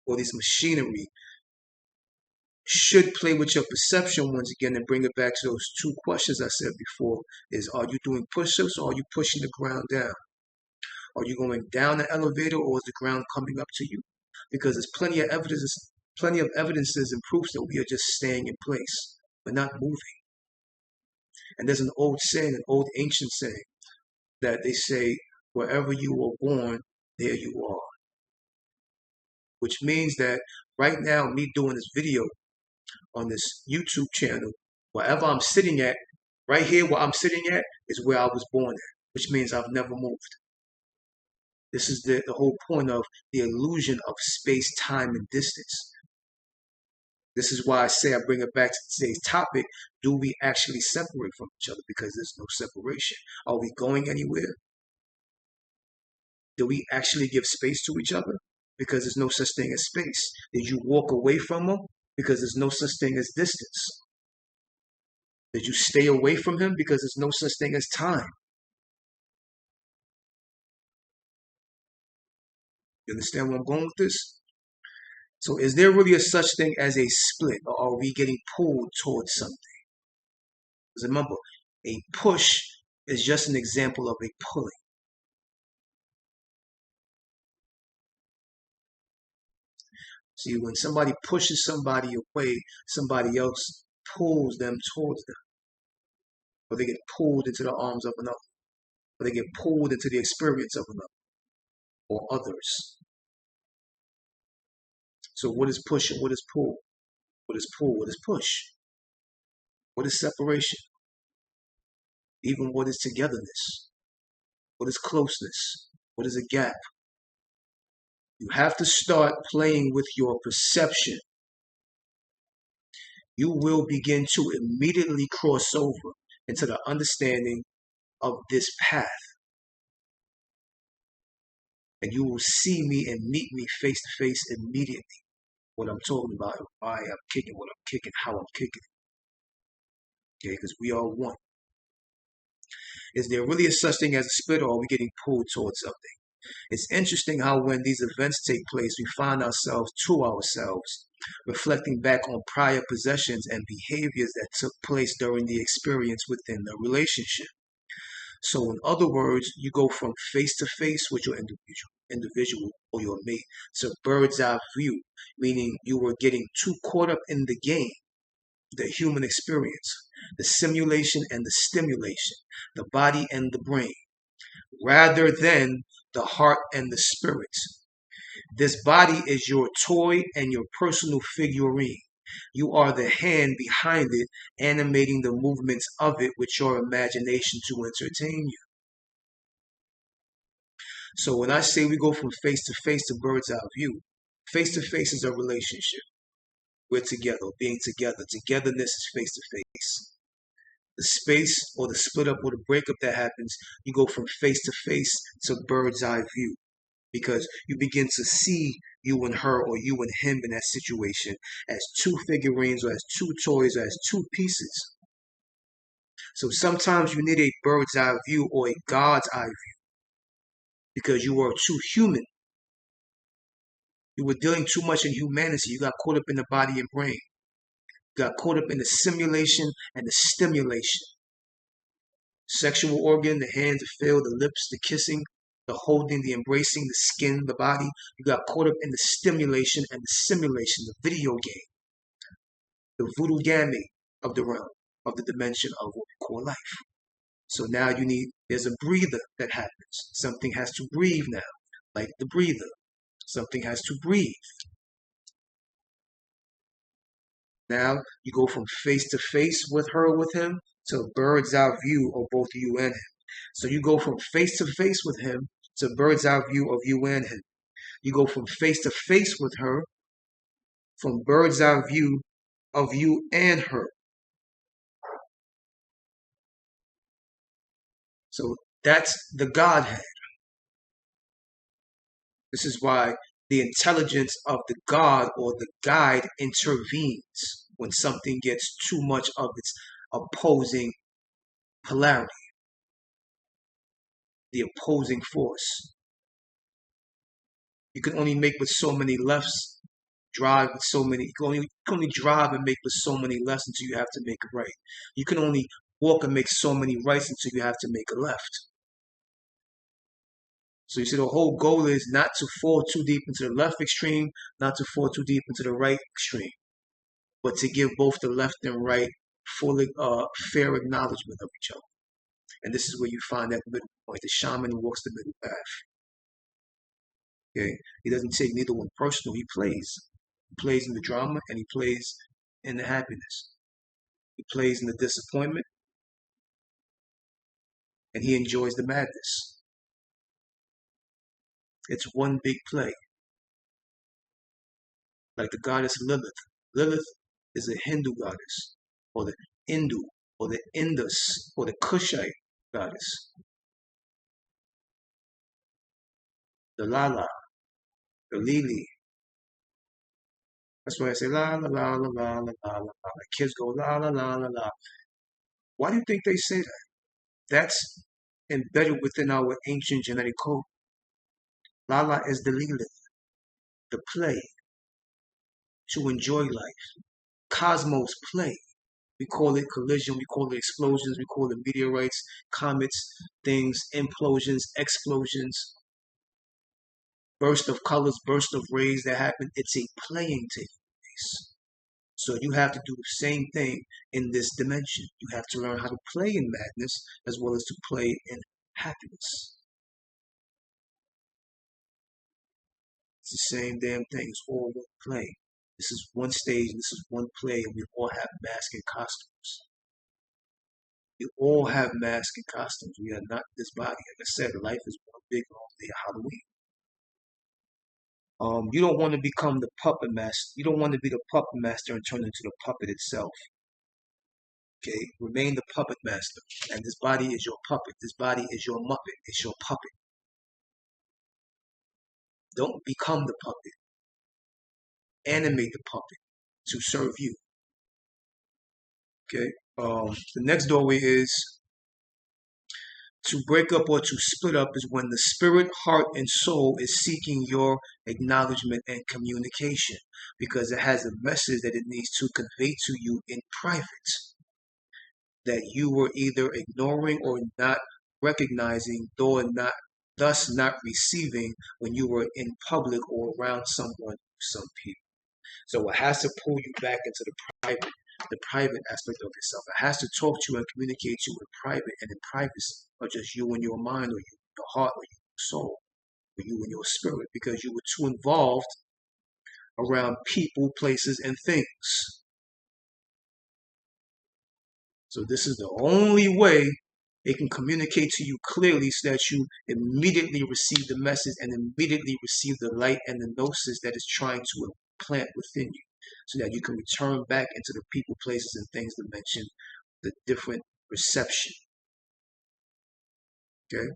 or this machinery should play with your perception once again and bring it back to those two questions I said before is, are you doing push-ups or are you pushing the ground down? Are you going down the elevator or is the ground coming up to you? Because there's plenty of evidences and proofs that we are just staying in place. We're not moving. And there's an old saying, an old ancient saying, that they say, wherever you were born, there you are. Which means that right now, me doing this video on this YouTube channel, wherever I'm sitting at, right here where I'm sitting at, is where I was born at, which means I've never moved. This is the whole point of the illusion of space, time, and distance. This is why I say I bring it back to today's topic. Do we actually separate from each other? Because there's no separation. Are we going anywhere? Do we actually give space to each other? Because there's no such thing as space. Did you walk away from them? Because there's no such thing as distance. Did you stay away from him? Because there's no such thing as time. You understand where I'm going with this? So is there really a such thing as a split, or are we getting pulled towards something? Because remember, a push is just an example of a pulling. See, when somebody pushes somebody away, somebody else pulls them towards them, or they get pulled into the arms of another, or they get pulled into the experience of another or others. So what is push and what is pull? What is pull? What is push? What is separation? Even what is togetherness? What is closeness? What is a gap? You have to start playing with your perception. You will begin to immediately cross over into the understanding of this path. And you will see me and meet me face to face immediately. What I'm talking about, why I'm kicking, what I'm kicking, how I'm kicking. Okay, because we are one. Is there really a such thing as a split, or are we getting pulled towards something? It's interesting how when these events take place, we find ourselves to ourselves, reflecting back on prior possessions and behaviors that took place during the experience within the relationship. So in other words, you go from face to face with your individual or your mate to bird's eye view, meaning you were getting too caught up in the game, the human experience, the simulation and the stimulation, the body and the brain, rather than the heart and the spirit. This body is your toy and your personal figurine. You are the hand behind it, animating the movements of it with your imagination to entertain you. So when I say we go from face to bird's eye view, face to face is a relationship. We're together, being together. Togetherness is face to face. The space or the split up or the breakup that happens, you go from face to bird's eye view, because you begin to see you and her or you and him in that situation as two figurines or as two toys or as two pieces. So sometimes you need a bird's eye view or a God's eye view because you are too human. You were dealing too much in humanity. You got caught up in the body and brain. You got caught up in the simulation and the stimulation. Sexual organ, the hands, the feel, the lips, the kissing, the holding, the embracing, the skin, the body. You got caught up in the stimulation and the simulation, the video game, the voodoo gamut of the realm, of the dimension of what we call life. So now there's a breather that happens. Something has to breathe now, like the breather. Something has to breathe. Now you go from face to face with her or with him to a bird's eye view of both you and him. So you go from face to face with him to bird's eye view of you and him. You go from face to face with her from bird's eye view of you and her. So that's the Godhead. This is why the intelligence of the God or the guide intervenes when something gets too much of its opposing polarity, the opposing force. You can only make with so many lefts, drive with so many, you can only drive and make with so many lefts until you have to make a right. You can only walk and make so many rights until you have to make a left. So you see, the whole goal is not to fall too deep into the left extreme, not to fall too deep into the right extreme, but to give both the left and right full, fair acknowledgement of each other. And this is where you find that middle point. The shaman walks the middle path. Okay, he doesn't take neither one personal. He plays. He plays in the drama and he plays in the happiness. He plays in the disappointment and he enjoys the madness. It's one big play. Like the goddess Lilith. Lilith is a Hindu goddess, or the Hindu, or the Indus, or the Kushite goddess. The Lala, the Lili. That's why I say la la la la la la la la. The kids go la la la la la. Why do you think they say that? That's embedded within our ancient genetic code. Lala is the Lilith, the play, to enjoy life. Cosmos play. We call it collision, we call it explosions, we call it meteorites, comets, things, implosions, explosions. burst of colors, burst of rays that happen. It's a playing taking place. So you have to do the same thing in this dimension. You have to learn how to play in madness as well as to play in happiness. It's the same damn thing. It's all one play. This is one stage, this is one play, and we all have masks and costumes. We all have masks and costumes. We are not this body. Like I said, life is one big long day of Halloween. You don't want to become the puppet master. You don't want to be the puppet master and turn into the puppet itself. Okay, remain the puppet master, and this body is your puppet. This body is your muppet. It's your puppet. Don't become the puppet. Animate the puppet to serve you. Okay. The next doorway is to break up or to split up is when the spirit, heart, and soul is seeking your acknowledgement and communication because it has a message that it needs to convey to you in private that you were either ignoring or not recognizing, thus not receiving when you were in public or around someone, some people. So it has to pull you back into the private aspect of yourself. It has to talk to you and communicate to you in private and in privacy, or just you and your mind, or you and your heart, or you and your soul, or you and your spirit, because you were too involved around people, places, and things. So this is the only way it can communicate to you clearly so that you immediately receive the message and immediately receive the light and the gnosis that is trying to implant within you so that you can return back into the people, places, and things dimension, the different reception. Okay.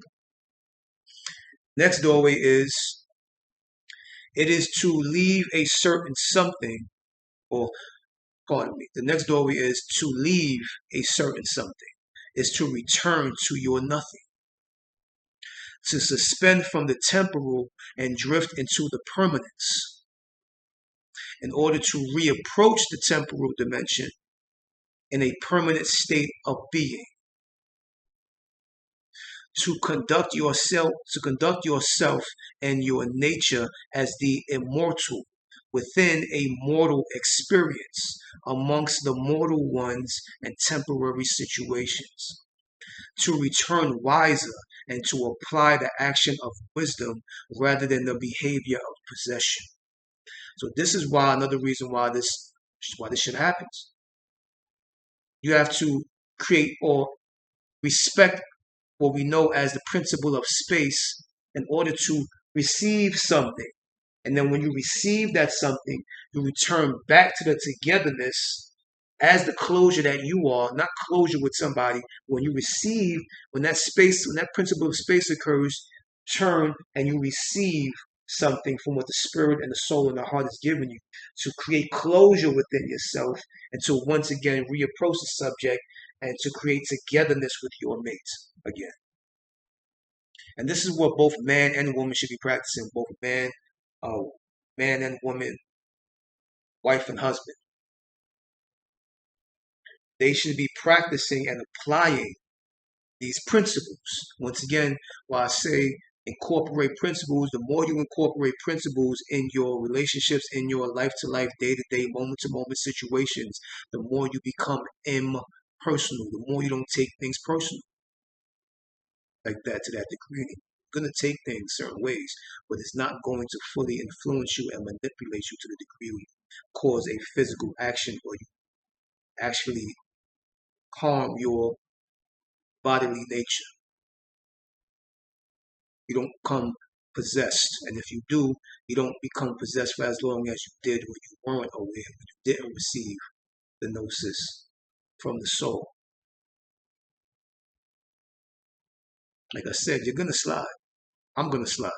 Next doorway is, it is to leave a certain something, or pardon me, the next doorway is to leave a certain something, is to return to your nothing, to suspend from the temporal and drift into the permanence in order to reapproach the temporal dimension in a permanent state of being, to conduct yourself and your nature as the immortal within a mortal experience amongst the mortal ones and temporary situations, to return wiser and to apply the action of wisdom rather than the behavior of possession. So this is why another reason why this shit happens. You have to create or respect what we know as the principle of space in order to receive something. And then when you receive that something, you return back to the togetherness as the closure that you are, not closure with somebody. When you receive, when that principle of space occurs, turn and you receive something from what the spirit and the soul and the heart has given you to create closure within yourself and to once again reapproach the subject and to create togetherness with your mates again. And this is what both man and woman should be practicing, both man and woman, wife and husband. They should be practicing and applying these principles. Once again, while I say incorporate principles, the more you incorporate principles in your relationships, in your life-to-life, day-to-day, moment-to-moment situations, the more you become impersonal, the more you don't take things personal like that to that degree. You're going to take things certain ways, but it's not going to fully influence you and manipulate you to the degree where you cause a physical action or you actually harm your bodily nature. You don't become possessed. And if you do, you don't become possessed for as long as you did when you weren't aware, when you didn't receive the gnosis from the soul. Like I said, you're going to slide. I'm going to slide.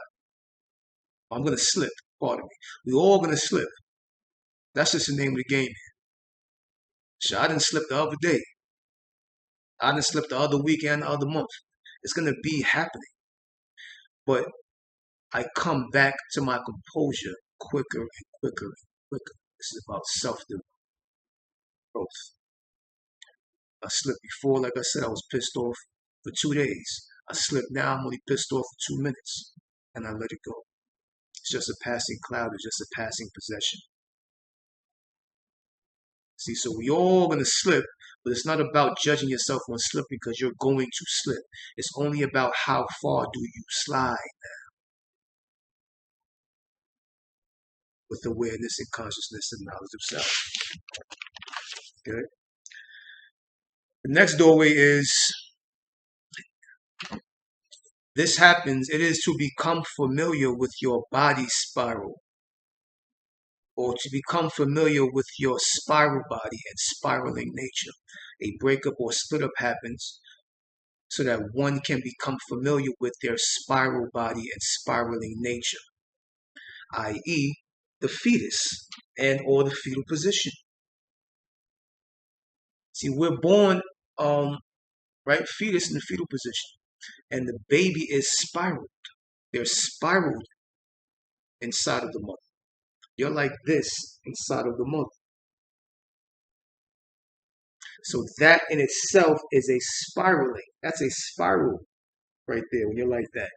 I'm going to slip. Pardon me. We're all going to slip. That's just the name of the game here. So I didn't slip the other day. I didn't slip the other week and the other month. It's going to be happening. But I come back to my composure quicker and quicker and quicker. This is about self-growth. I slipped before, like I said, I was pissed off for 2 days. I slipped now, I'm only pissed off for 2 minutes. And I let it go. It's just a passing cloud. It's just a passing possession. See, so we all gonna slip, but it's not about judging yourself on slipping because you're going to slip. It's only about how far do you slide with awareness and consciousness and knowledge of self. Okay. The next doorway is this happens. It is to become familiar with your body spiral, or to become familiar with your spiral body and spiraling nature. A breakup or split up happens so that one can become familiar with their spiral body and spiraling nature, i.e., the fetus and or the fetal position. See, we're born, right, fetus in the fetal position, and the baby is spiraled. They're spiraled inside of the mother. You're like this inside of the mother. So that in itself is a spiraling. That's a spiral right there when you're like that.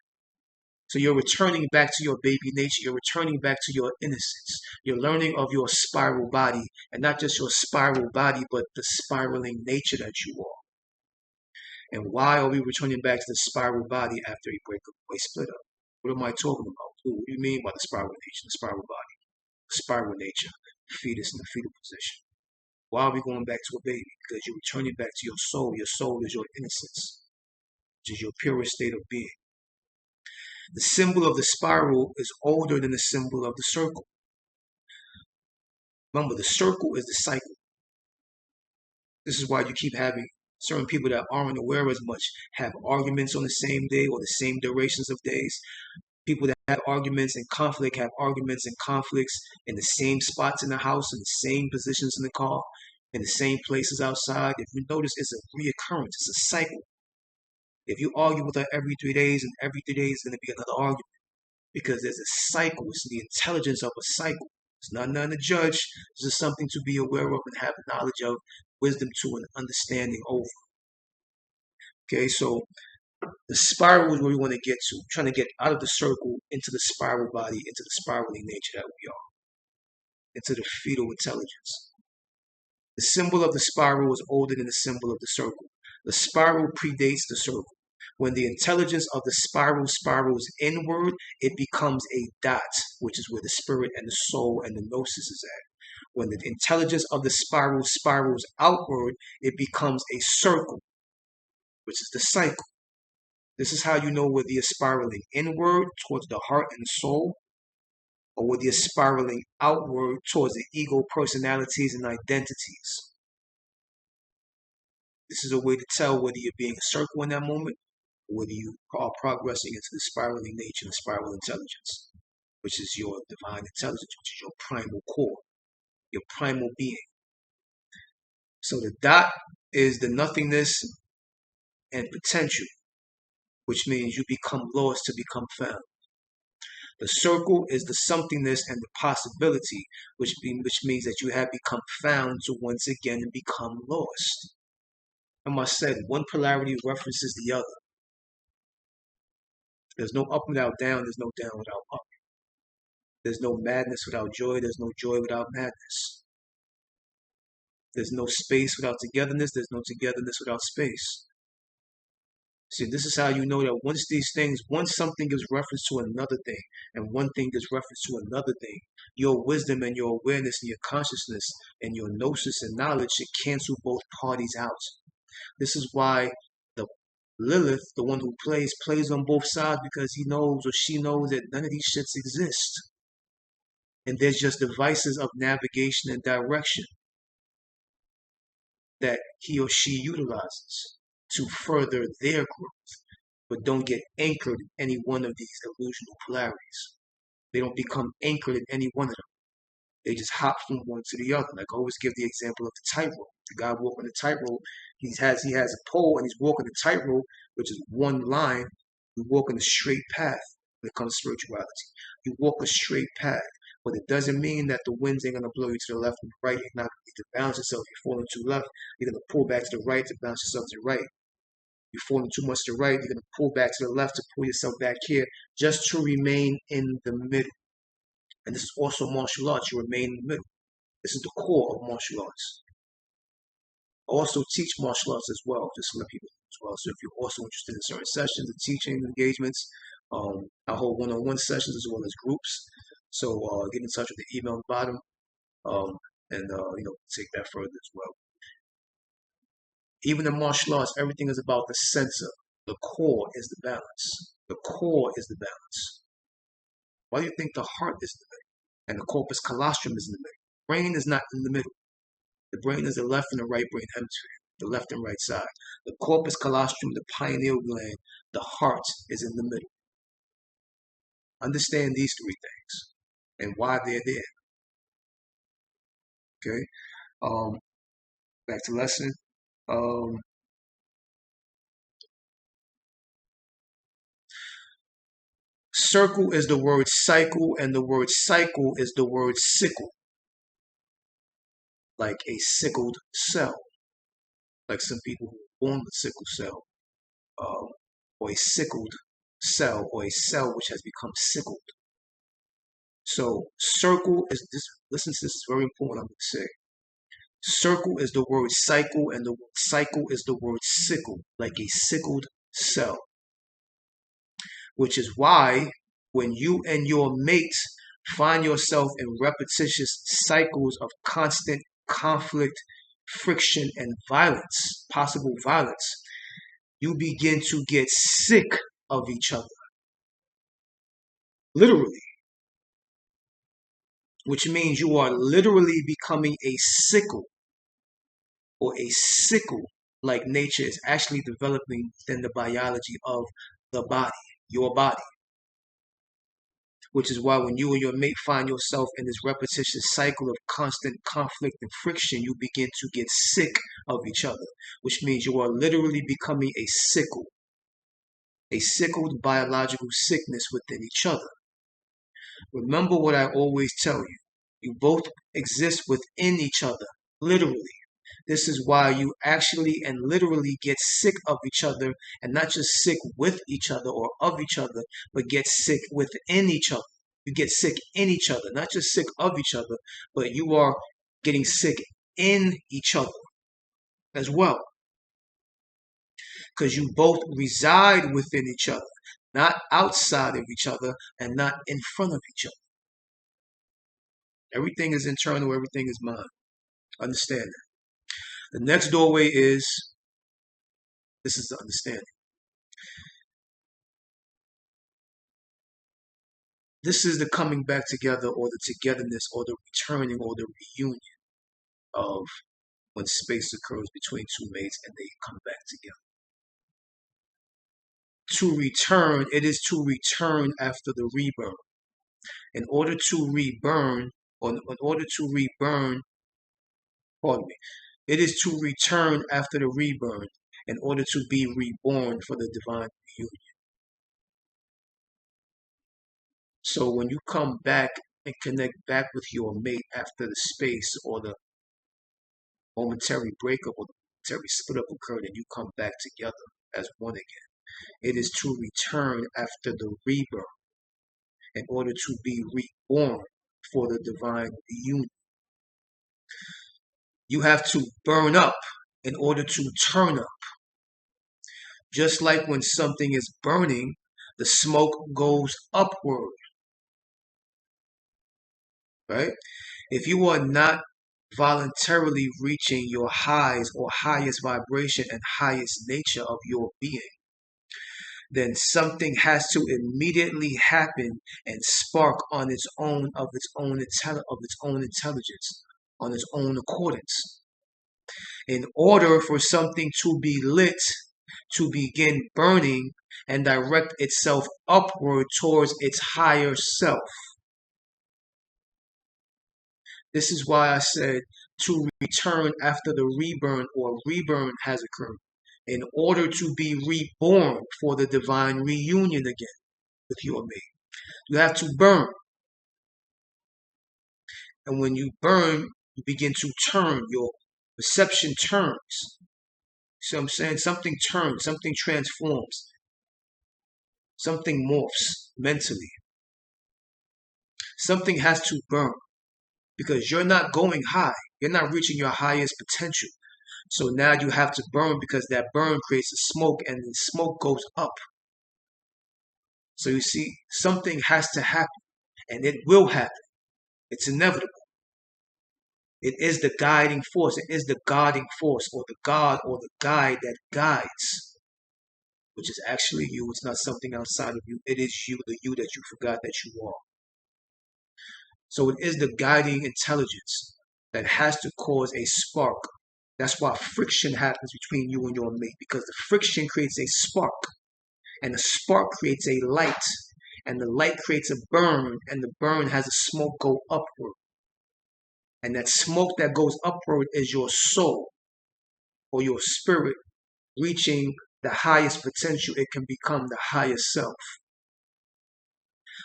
So you're returning back to your baby nature. You're returning back to your innocence. You're learning of your spiral body, and not just your spiral body, but the spiraling nature that you are. And why are we returning back to the spiral body after a breakup or a split up? What am I talking about? What do you mean by the spiral nature, the spiral body? Spiral nature, fetus in the fetal position. Why are we going back to a baby? Because you're returning back to your soul. Your soul is your innocence, which is your purest state of being. The symbol of the spiral is older than the symbol of the circle. Remember, the circle is the cycle. This is why you keep having certain people that aren't aware as much have arguments on the same day or the same durations of days. People that have arguments and conflict have arguments and conflicts in the same spots in the house, in the same positions in the car, in the same places outside. If you notice, it's a reoccurrence. It's a cycle. If you argue with her every 3 days, and every 3 days is going to be another argument because there's a cycle. It's the intelligence of a cycle. It's not nothing to judge. It's just something to be aware of and have knowledge of, wisdom to, and understanding over. Okay, so the spiral is where we want to get to, trying to get out of the circle into the spiral body, into the spiraling nature that we are, into the fetal intelligence. The symbol of the spiral is older than the symbol of the circle. The spiral predates the circle. When the intelligence of the spiral spirals inward, it becomes a dot, which is where the spirit and the soul and the gnosis is at. When the intelligence of the spiral spirals outward, it becomes a circle, which is the cycle. This is how you know whether you're spiraling inward towards the heart and the soul, or whether you're spiraling outward towards the ego personalities and identities. This is a way to tell whether you're being a circle in that moment, or whether you are progressing into the spiraling nature and spiral intelligence, which is your divine intelligence, which is your primal core, your primal being. So the dot is the nothingness and potential, which means you become lost to become found. The circle is the somethingness and the possibility, which means that you have become found to once again become lost. And I said, one polarity references the other. There's no up without down. There's no down without up. There's no madness without joy. There's no joy without madness. There's no space without togetherness. There's no togetherness without space. See, this is how you know that once something gives reference to another thing, and one thing gives reference to another thing, your wisdom and your awareness and your consciousness and your gnosis and knowledge should cancel both parties out. This is why the Lilith, the one who plays on both sides because he knows or she knows that none of these shits exist. And there's just devices of navigation and direction that he or she utilizes to further their growth, but don't get anchored in any one of these illusional polarities. They don't become anchored in any one of them. They just hop from one to the other. Like I always give the example of the tightrope. The guy walking the tightrope, he has a pole and he's walking the tightrope, which is one line. You walk in a straight path when it comes to spirituality. You walk a straight path, but it doesn't mean that the winds ain't gonna blow you to the left and the right. You're not going to balance yourself. You're falling to the left. You're gonna pull back to the right to balance yourself to the right. You're falling too much to the right. You're gonna pull back to the left to pull yourself back here, just to remain in the middle. And this is also martial arts. You remain in the middle. This is the core of martial arts. I also teach martial arts as well, just to let people know as well. So if you're also interested in certain sessions and teaching engagements, I hold one-on-one sessions as well as groups. So get in touch with the email on the bottom, um, and take that further as well. Even in martial arts, everything is about the center. The core is the balance. The core is the balance. Why do you think the heart is in the middle? And the corpus calostrum is in the middle. Brain is not in the middle. The brain is the left and the right brain hemisphere, the left and right side. The corpus calostrum, the pineal gland, the heart is in the middle. Understand these three things and why they're there. Okay. Back to lesson. Circle is the word cycle, and the word cycle is the word sickle. Like a sickled cell. Like some people who are born with sickle cell. Or a sickled cell, or a cell which has become sickled. So circle is this. Listen to this, it's very important. I'm going to say circle is the word cycle, and the word cycle is the word sickle, like a sickled cell. Which is why when you and your mate find yourself in repetitious cycles of constant conflict, friction, and violence, possible violence, you begin to get sick of each other. Literally. Which means you are literally becoming a sickle, or a sickle like nature is actually developing within the biology of the body, your body. Which is why when you and your mate find yourself in this repetitious cycle of constant conflict and friction, you begin to get sick of each other, which means you are literally becoming a sickle, a sickled biological sickness within each other. Remember what I always tell you. You both exist within each other, literally. This is why you actually and literally get sick of each other, and not just sick with each other or of each other, but get sick within each other. You get sick in each other, not just sick of each other, but you are getting sick in each other as well. Because you both reside within each other, not outside of each other and not in front of each other. Everything is internal, everything is mind. Understand that. The next doorway is, this is the understanding. This is the coming back together, or the togetherness, or the returning, or the reunion of when space occurs between two mates and they come back together. To return, it is to return after the rebirth. In order to reburn, or in order to reburn, pardon me, it is to return after the rebirth in order to be reborn for the divine reunion. So when you come back and connect back with your mate after the space or the momentary breakup or the momentary split up occurred, and you come back together as one again, it is to return after the rebirth in order to be reborn for the divine reunion. You have to burn up in order to turn up. Just like when something is burning, the smoke goes upward. Right? If you are not voluntarily reaching your highs or highest vibration and highest nature of your being, then something has to immediately happen and spark on its own of its own intelligence, on its own accordance. In order for something to be lit, to begin burning and direct itself upward towards its higher self. This is why I said to return after the reburn or reburn has occurred, in order to be reborn for the divine reunion again with you and me. You have to burn. And when you burn, you begin to turn. Your perception turns. See what I'm saying? Something turns, something transforms, something morphs mentally. Something has to burn because you're not going high. You're not reaching your highest potential. So now you have to burn because that burn creates a smoke and the smoke goes up. So you see, something has to happen and it will happen. It's inevitable. It is the guiding force. It is the guiding force or the God or the guide that guides, which is actually you. It's not something outside of you. It is you, the you that you forgot that you are. So it is the guiding intelligence that has to cause a spark. That's why friction happens between you and your mate, because the friction creates a spark, and the spark creates a light, and the light creates a burn, and the burn has a smoke go upward. And that smoke that goes upward is your soul or your spirit reaching the highest potential. It can become the highest self.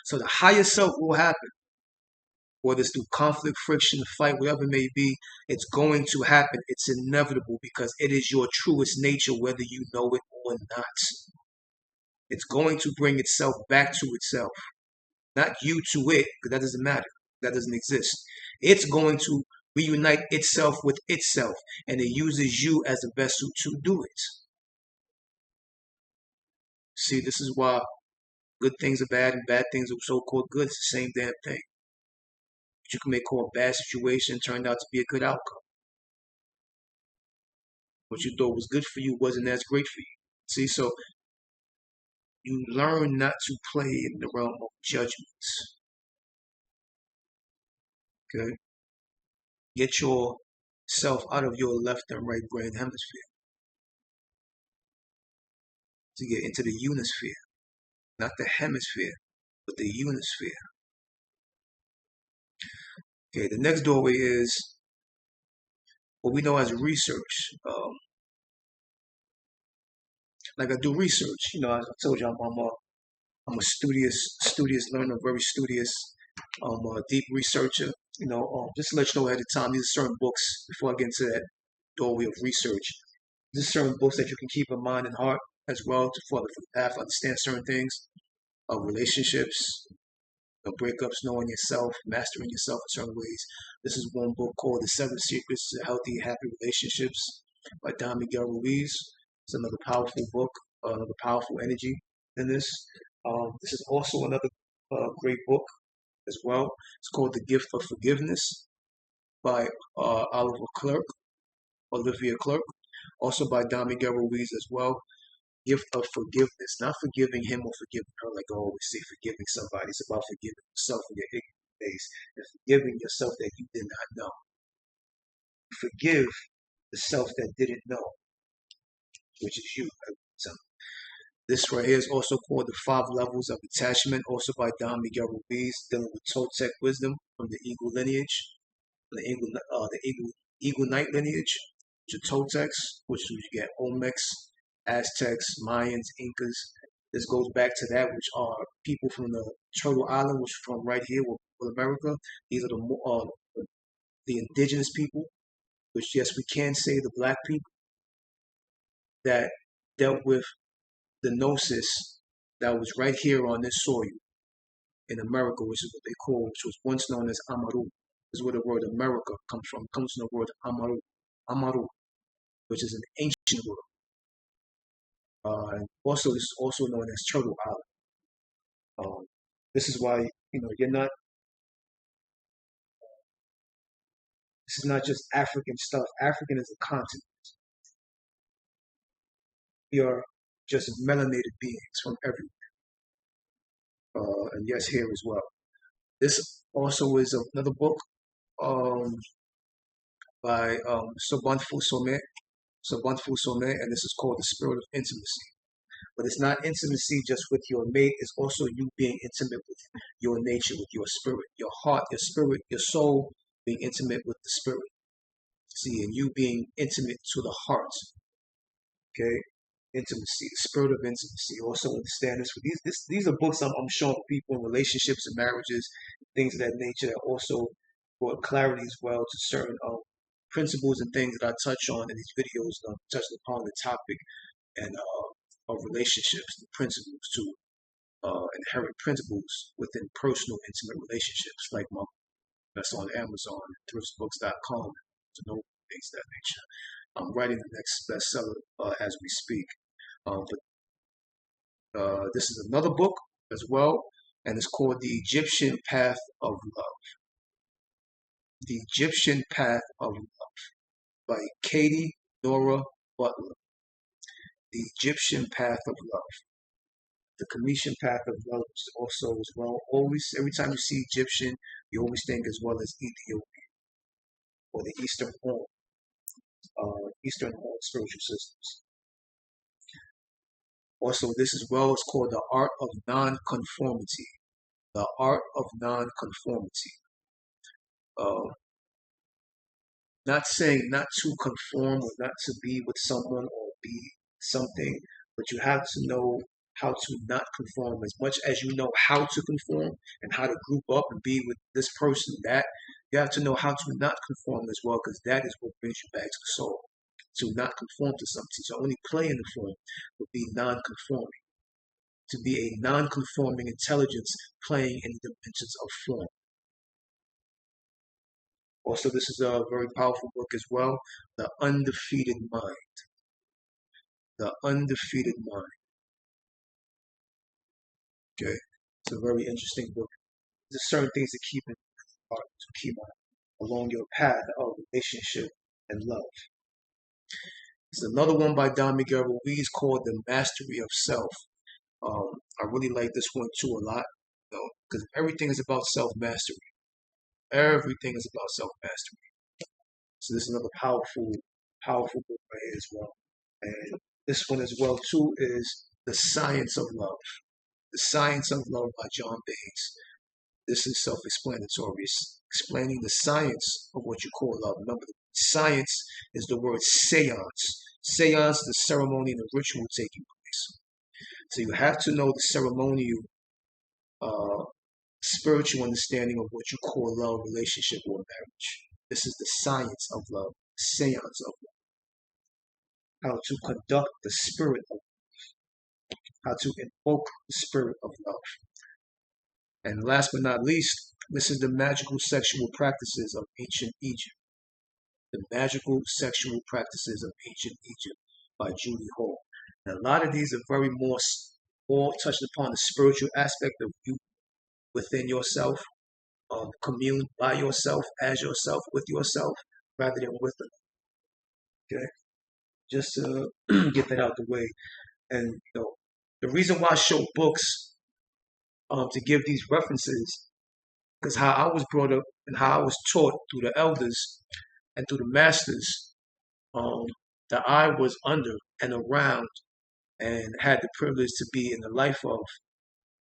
So the highest self will happen, whether it's through conflict, friction, fight, whatever it may be. It's going to happen. It's inevitable because it is your truest nature, whether you know it or not. It's going to bring itself back to itself, not you to it, because that doesn't matter. That doesn't exist. It's going to reunite itself with itself, and it uses you as a vessel to do it. See, this is why good things are bad and bad things are so-called good. It's the same damn thing. But you can make a bad situation turn out to be a good outcome. What you thought was good for you wasn't as great for you. See, so you learn not to play in the realm of judgments. Okay? Get yourself out of your left and right brain hemisphere to get into the unisphere, not the hemisphere, but the unisphere. Okay, the next doorway is what we know as research. Like I do research, I told you I'm a studious learner, very studious, a deep researcher. Just to let you know ahead of time, these are certain books before I get into that doorway of research. These are certain books that you can keep in mind and heart as well for the path, understand certain things of relationships, breakups, knowing yourself, mastering yourself in certain ways. This is one book called The Seven Secrets to Healthy, Happy Relationships by Don Miguel Ruiz. It's another powerful book, another powerful energy in this. This is also another great book as well. It's called The Gift of Forgiveness by Olivia Clerk, also by Don Miguel Ruiz as well. Gift of forgiveness, not forgiving him or forgiving her, like I always say, forgiving somebody. It's about forgiving yourself for your ignorant days and forgiving yourself that you did not know. Forgive the self that didn't know, which is you. So this right here is also called The Five Levels of Attachment, also by Don Miguel Ruiz, dealing with Toltec wisdom from the Eagle lineage, the Eagle Knight lineage, which are Toltecs, which you get Olmecs, Aztecs, Mayans, Incas. This goes back to that, which are people from the Turtle Island, which are from right here with America. These are the indigenous people, which yes, we can say the black people that dealt with the gnosis that was right here on this soil in America, which is what they call, which was once known as Amaru. This is where the word America comes from. It comes from the word Amaru, Amaru, which is an ancient word. Also, this is also known as Turtle Island. This is why you're not. This is not just African stuff. African is a continent. We are just melanated beings from everywhere, and yes, here as well. This also is another book um, by Sobonfu Some, and this is called The Spirit of Intimacy. But it's not intimacy just with your mate, it's also you being intimate with your nature, with your spirit, your heart, your spirit, your soul being intimate with the spirit. See, and you being intimate to the heart. Okay? Intimacy, the spirit of intimacy. Also understand this. These are books I'm showing people in relationships and marriages, things of that nature that also brought clarity as well to certain principles and things that I touch on in these videos, touched upon the topic and of relationships, the principles too. inherent principles within personal intimate relationships, like my that's on Amazon, thriftsbooks.com, to know things of that nature. I'm writing the next bestseller as we speak. But this is another book as well, and it's called The Egyptian Path of Love. The Egyptian Path of Love by Katie Nora Butler. The Egyptian Path of Love. The Commission Path of Love is also as well. Always, every time you see Egyptian, you always think as well as Ethiopian or the Eastern Horn spiritual systems. Also, this as well is called the art of non-conformity. The art of non-conformity. Not saying not to conform or not to be with someone or be something, but you have to know how to not conform as much as you know how to conform and how to group up and be with this person, that you have to know how to not conform as well, because that is what brings you back to the soul. To not conform to something, to only play in the form would be non-conforming. To be a non-conforming intelligence playing in the dimensions of form. Also, this is a very powerful book as well, The Undefeated Mind. The Undefeated Mind. Okay, it's a very interesting book. There's certain things to keep in mind, to keep on along your path of relationship and love. There's another one by Don Miguel Ruiz called The Mastery of Self. I really like this one too a lot, because everything is about self-mastery. Everything is about self-mastery. So this is another powerful book right here as well. And this one as well too is The Science of Love. The Science of Love by John Baines. This is self-explanatory. It's explaining the science of what you call love. Remember, science is the word seance. Seance is the ceremony and the ritual taking place. So you have to know the ceremonial, spiritual understanding of what you call love, relationship, or marriage. This is the science of love, seance of love. How to conduct the spirit of love. How to invoke the spirit of love. And last but not least, this is The Magical Sexual Practices of Ancient Egypt. The Magical Sexual Practices of Ancient Egypt by Julie Hall. And a lot of these are very more all touched upon the spiritual aspect of you within yourself, commune by yourself, as yourself, with yourself, rather than with them. Okay? Just to get that out the way. And the reason why I show books to give these references, because how I was brought up and how I was taught through the elders and through the masters that I was under and around and had the privilege to be in the life of,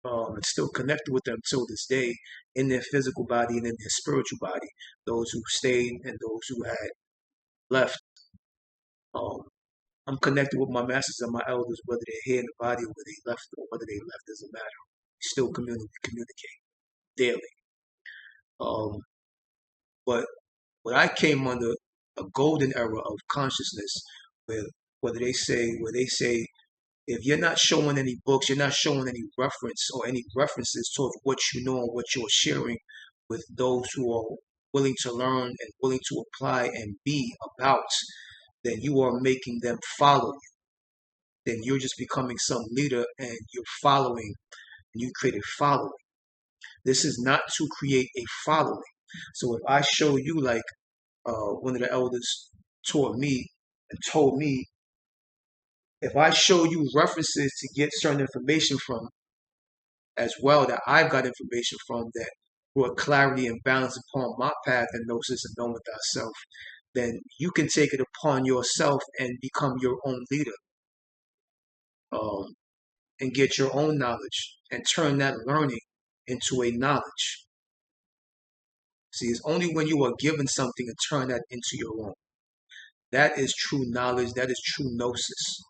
and still connected with them till this day in their physical body and in their spiritual body, those who stayed and those who had left. I'm connected with my masters and my elders, whether they're here in the body or whether they left or whether they left doesn't matter. We still communicate daily. But when I came under a golden era of consciousness, where they say if you're not showing any books, you're not showing any reference or any references towards what you know and what you're sharing with those who are willing to learn and willing to apply and be about, then you are making them follow you. Then you're just becoming some leader and you're following, and you create a following. This is not to create a following. So if I show you, like one of the elders taught me and told me, if I show you references to get certain information from as well, that I've got information from that brought clarity and balance upon my path and gnosis and knowing thyself, then you can take it upon yourself and become your own leader, and get your own knowledge and turn that learning into a knowledge. See, it's only when you are given something and turn that into your own. That is true knowledge. That is true gnosis.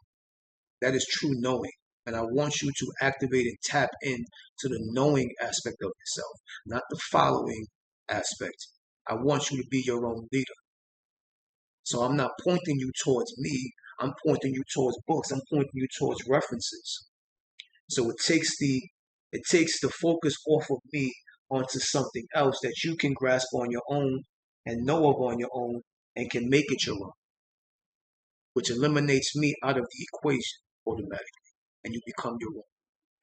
That is true knowing. And I want you to activate and tap in to the knowing aspect of yourself, not the following aspect. I want you to be your own leader. So I'm not pointing you towards me. I'm pointing you towards books. I'm pointing you towards references. So it takes the It takes the focus off of me onto something else that you can grasp on your own and know of on your own and can make it your own, which eliminates me out of the equation automatically. And you become your own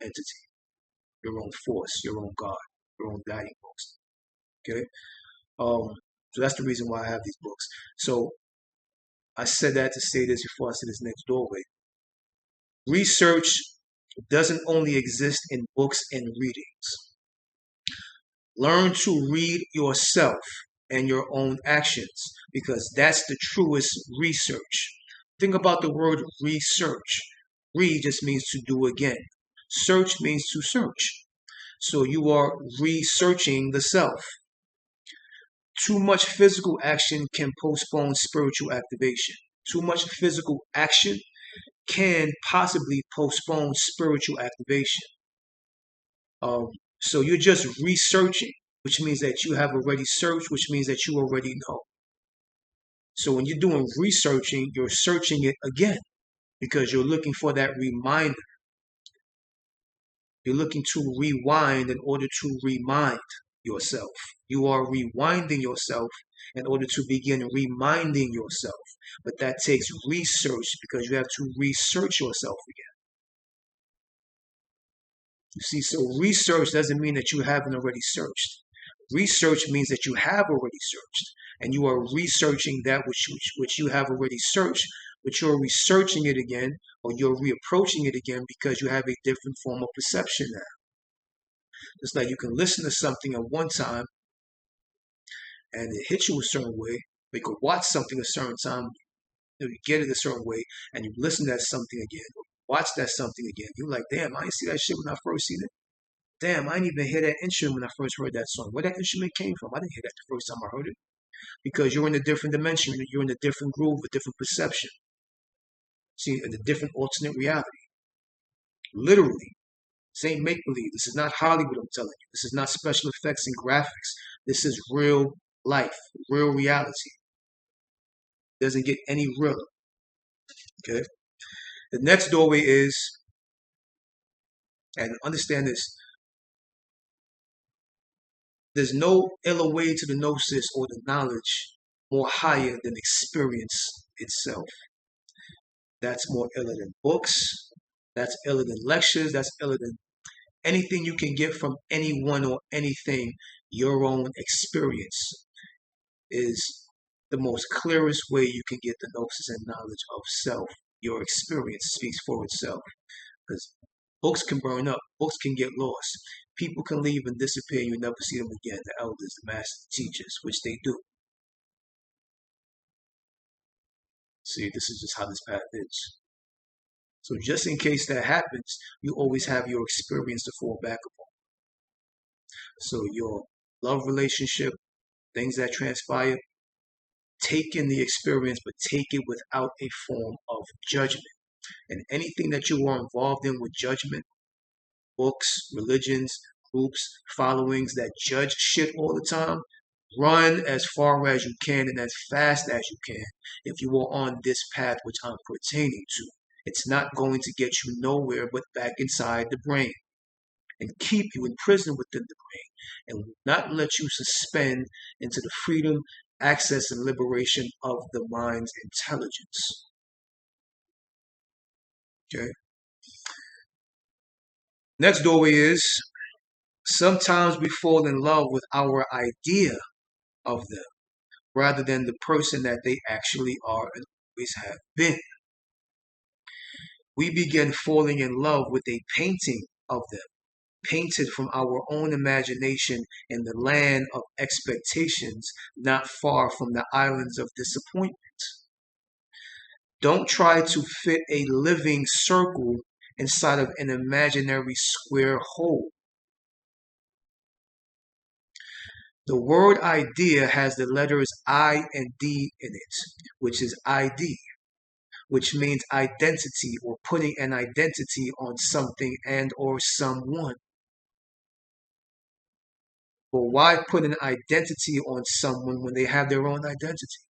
entity, your own force, your own God, your own guiding post. Okay? So that's the reason why I have these books. So I said that to say this before I said this next doorway. Research doesn't only exist in books and readings. Learn to read yourself and your own actions because that's the truest research. Think about the word research. Read just means to do again. Search means to search. So you are researching the self. Too much physical action can postpone spiritual activation. Too much physical action can possibly postpone spiritual activation. So you're just researching, which means that you have already searched, which means that you already know. So when you're doing researching, you're searching it again because you're looking for that reminder. You're looking to rewind in order to remind yourself. You are rewinding yourself in order to begin reminding yourself. But that takes research because you have to research yourself again. You see, so research doesn't mean that you haven't already searched. Research means that you have already searched and you are researching that which you have already searched, but you're researching it again or you're reapproaching it again because you have a different form of perception now. It's like you can listen to something at one time and it hits you a certain way. Or you could watch something a certain time, you get it a certain way, and you listen to that something again, or watch that something again. You're like, damn, I didn't see that shit when I first seen it. Damn, I didn't even hear that instrument when I first heard that song. Where that instrument came from? I didn't hear that the first time I heard it. Because you're in a different dimension, you're in a different groove, a different perception. See, in a different alternate reality. Literally. This ain't make-believe. This is not Hollywood, I'm telling you. This is not special effects and graphics. This is real life, real reality. Doesn't get any realer. Okay? The next doorway is, and understand this, there's no iller way to the gnosis or the knowledge more higher than experience itself. That's more iller than books. That's iller than lectures. That's iller than anything you can get from anyone or anything. Your own experience is the most clearest way you can get the gnosis and knowledge of self. Your experience speaks for itself. Because books can burn up. Books can get lost. People can leave and disappear. You never see them again. The elders, the master teachers, which they do. See, this is just how this path is. So just in case that happens, you always have your experience to fall back upon. So your love relationship, things that transpire, take in the experience, but take it without a form of judgment. And anything that you are involved in with judgment, books, religions, groups, followings that judge shit all the time, run as far as you can and as fast as you can if you are on this path which I'm pertaining to. It's not going to get you nowhere but back inside the brain and keep you imprisoned within the brain and will not let you suspend into the freedom, access, and liberation of the mind's intelligence. Okay? Next doorway is sometimes we fall in love with our idea of them rather than the person that they actually are and always have been. We begin falling in love with a painting of them, painted from our own imagination in the land of expectations, not far from the islands of disappointment. Don't try to fit a living circle inside of an imaginary square hole. The word idea has the letters I and D in it, which is ID, which means identity or putting an identity on something and or someone. But why put an identity on someone when they have their own identity?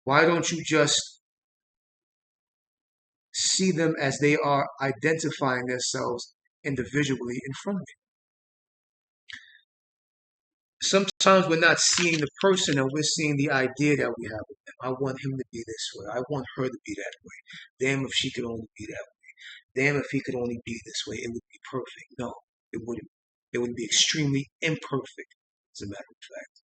Why don't you just See them as they are identifying themselves individually in front of you. Sometimes we're not seeing the person and we're seeing the idea that we have of them. I want him to be this way. I want her to be that way. Damn if she could only be that way. Damn if he could only be this way. It would be perfect. No, it wouldn't. It would be extremely imperfect, as a matter of fact.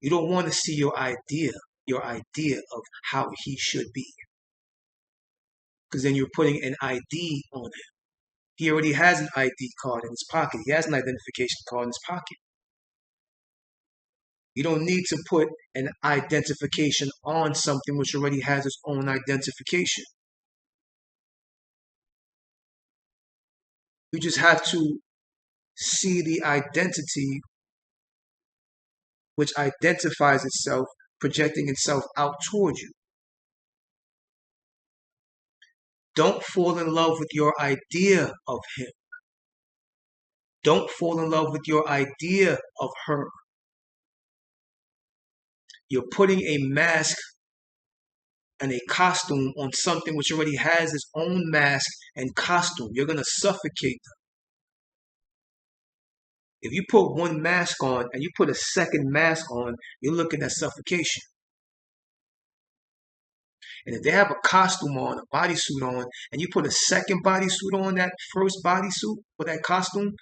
You don't want to see your idea of how he should be. Because then you're putting an ID on him. He already has an ID card in his pocket. He has an identification card in his pocket. You don't need to put an identification on something which already has its own identification. You just have to see the identity which identifies itself, projecting itself out towards you. Don't fall in love with your idea of him. Don't fall in love with your idea of her. You're putting a mask and a costume on something which already has its own mask and costume. You're going to suffocate them. If you put one mask on and you put a second mask on, you're looking at suffocation. And if they have a costume on, a bodysuit on, and you put a second bodysuit on that first bodysuit or that costume,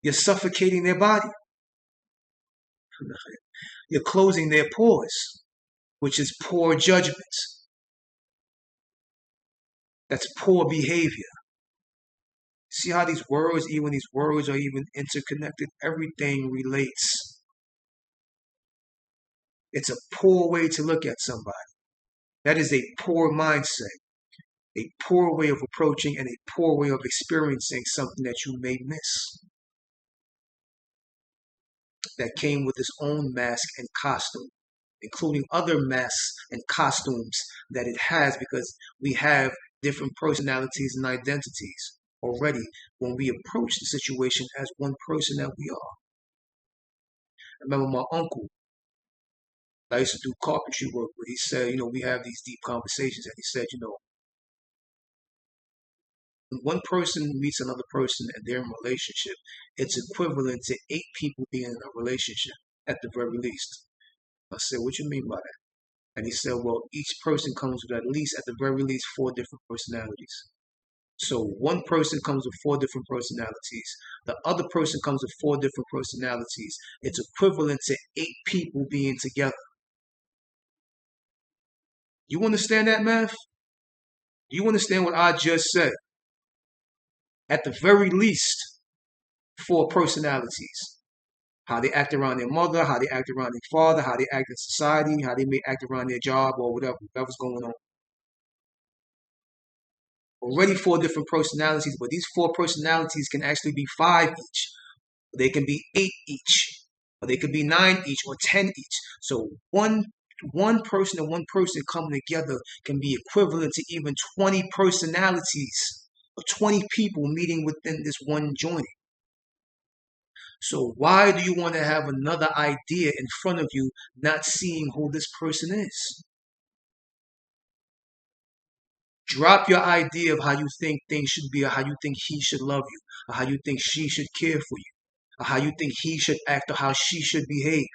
you're suffocating their body. You're closing their pores, which is poor judgment. That's poor behavior. See how these words are even interconnected? Everything relates. It's a poor way to look at somebody. That is a poor mindset, a poor way of approaching and a poor way of experiencing something that you may miss. That came with its own mask and costume, including other masks and costumes that it has, because we have different personalities and identities already when we approach the situation as one person that we are. I remember my uncle, I used to do carpentry work with. He said, we have these deep conversations, and he said, when one person meets another person and they're in a relationship, it's equivalent to 8 people being in a relationship at the very least. I said, what you mean by that? And he said, well, each person comes with at the very least 4 different personalities. So one person comes with 4 different personalities. The other person comes with 4 different personalities. It's equivalent to 8 people being together. You understand that, math? You understand what I just said? At the very least, 4 personalities. How they act around their mother, how they act around their father, how they act in society, how they may act around their job or whatever's going on. Already 4 different personalities, but these 4 personalities can actually be 5 each. They can be 8 each, or they could be 9 each, or 10 each. So one person and one person coming together can be equivalent to even 20 personalities, or 20 people meeting within this one joining. So why do you want to have another idea in front of you, not seeing who this person is? Drop your idea of how you think things should be, or how you think he should love you, or how you think she should care for you, or how you think he should act, or how she should behave,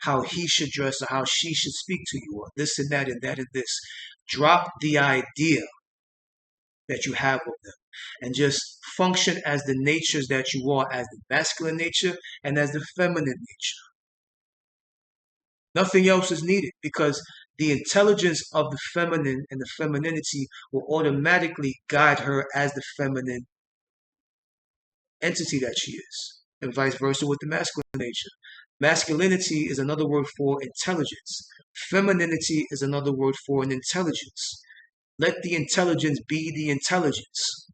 how he should dress, or how she should speak to you, or this and that and that and this. Drop the idea that you have of them and just function as the natures that you are, as the masculine nature and as the feminine nature. Nothing else is needed, because the intelligence of the feminine and the femininity will automatically guide her as the feminine entity that she is, and vice versa with the masculine nature. Masculinity is another word for intelligence. Femininity is another word for an intelligence. Let the intelligence be the intelligence.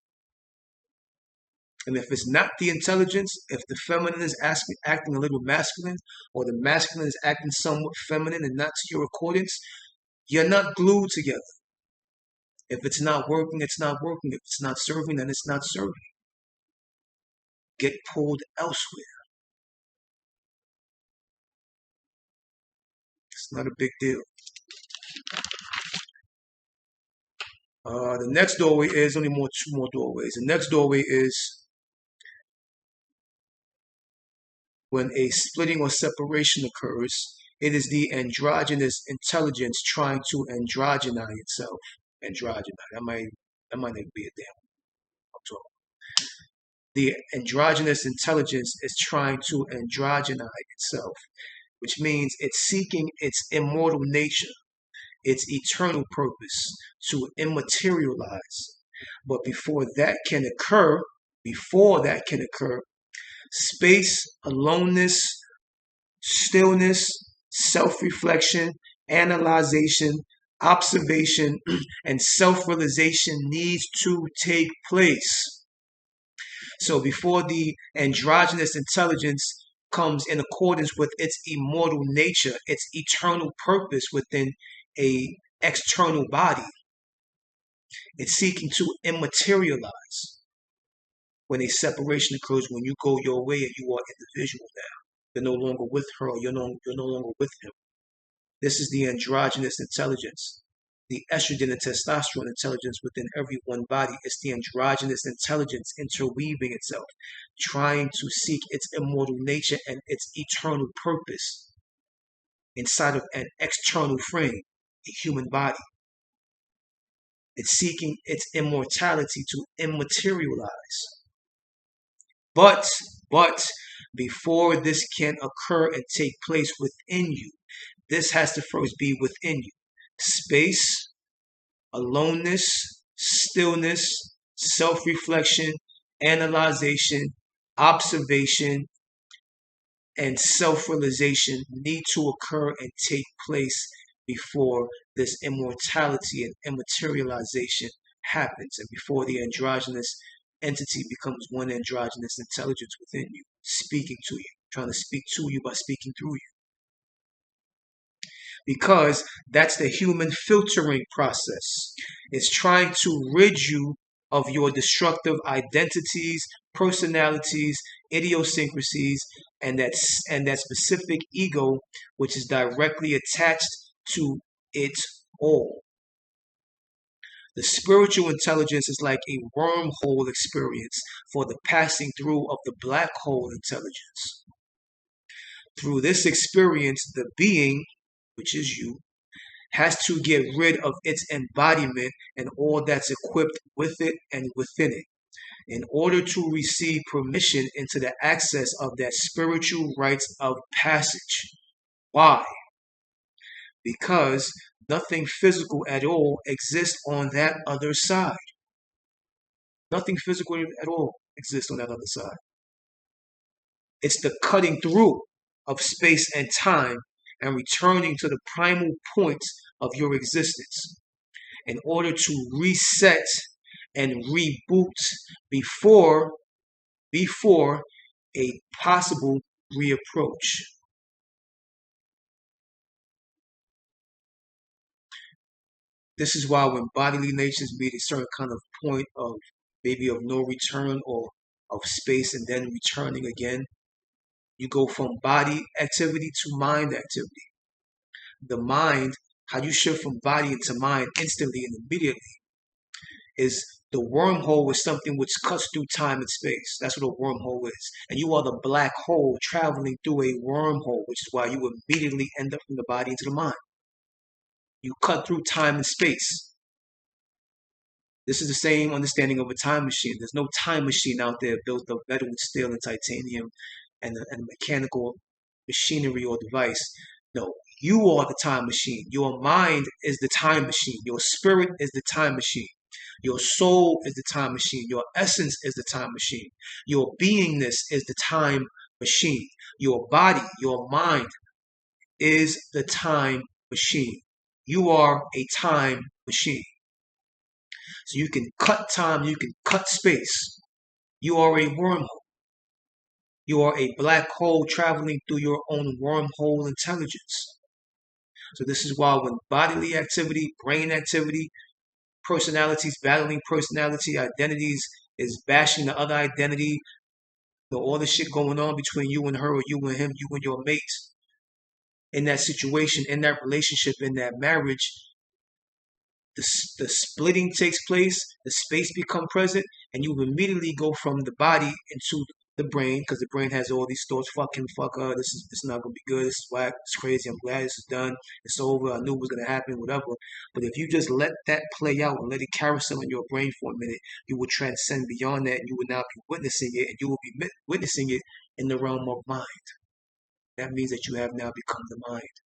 And if it's not the intelligence, if the feminine is acting a little masculine, or the masculine is acting somewhat feminine and not to your accordance, you're not glued together. If it's not working, it's not working. If it's not serving, then it's not serving. Get pulled elsewhere. It's not a big deal. The next doorway is only two more doorways. The next doorway is when a splitting or separation occurs. It is the androgynous intelligence trying to androgynize itself. Androgynize. That might not be a damn. I'm talking. The androgynous intelligence is trying to androgynize itself, which means it's seeking its immortal nature, its eternal purpose to immaterialize. But before that can occur, space, aloneness, stillness, self-reflection, analyzation, observation, and self-realization needs to take place. So before the androgynous intelligence comes in accordance with its immortal nature, its eternal purpose within a external body, it's seeking to immaterialize. When a separation occurs, when you go your way and you are individual now, you're no longer with her, or you're no longer with him. This is the androgynous intelligence. The estrogen and testosterone intelligence within every one body is the androgynous intelligence interweaving itself, trying to seek its immortal nature and its eternal purpose inside of an external frame, a human body. It's seeking its immortality to immaterialize. But before this can occur and take place within you, this has to first be within you. Space, aloneness, stillness, self-reflection, analyzation, observation, and self-realization need to occur and take place before this immortality and immaterialization happens, and before the androgynous entity becomes one androgynous intelligence within you, speaking to you, trying to speak to you by speaking through you. Because that's the human filtering process. It's trying to rid you of your destructive identities, personalities, idiosyncrasies, and that specific ego, which is directly attached to it all. The spiritual intelligence is like a wormhole experience for the passing through of the black hole intelligence. Through this experience, the being, which is you, has to get rid of its embodiment and all that's equipped with it and within it in order to receive permission into the access of that spiritual rites of passage. Why? Because nothing physical at all exists on that other side. Nothing physical at all exists on that other side. It's the cutting through of space and time and returning to the primal points of your existence in order to reset and reboot before a possible reapproach. This is why when bodily natures meet a certain kind of point of maybe of no return or of space and then returning again, you go from body activity to mind activity. The mind, how you shift from body into mind instantly and immediately, is the wormhole is something which cuts through time and space. That's what a wormhole is. And you are the black hole traveling through a wormhole, which is why you immediately end up from the body into the mind. You cut through time and space. This is the same understanding of a time machine. There's no time machine out there built of metal and steel and titanium and mechanical machinery or device. No, you are the time machine. Your mind is the time machine. Your spirit is the time machine. Your soul is the time machine. Your essence is the time machine. Your beingness is the time machine. Your body, your mind is the time machine. You are a time machine. So you can cut time, you can cut space. You are a wormhole. You are a black hole traveling through your own wormhole intelligence. So this is why when bodily activity, brain activity, personalities battling personality, identities is bashing the other identity, all the shit going on between you and her or you and him, you and your mate, in that situation, in that relationship, in that marriage, the splitting takes place, the space become present, and you immediately go from the body into the brain, because the brain has all these thoughts. Fuck him, fuck her. This is not gonna be good. This is whack. It's crazy. I'm glad this is done. It's over. I knew it was gonna happen. Whatever. But if you just let that play out and let it carousel in your brain for a minute, you will transcend beyond that, and you will now be witnessing it, and you will be witnessing it in the realm of mind. That means that you have now become the mind,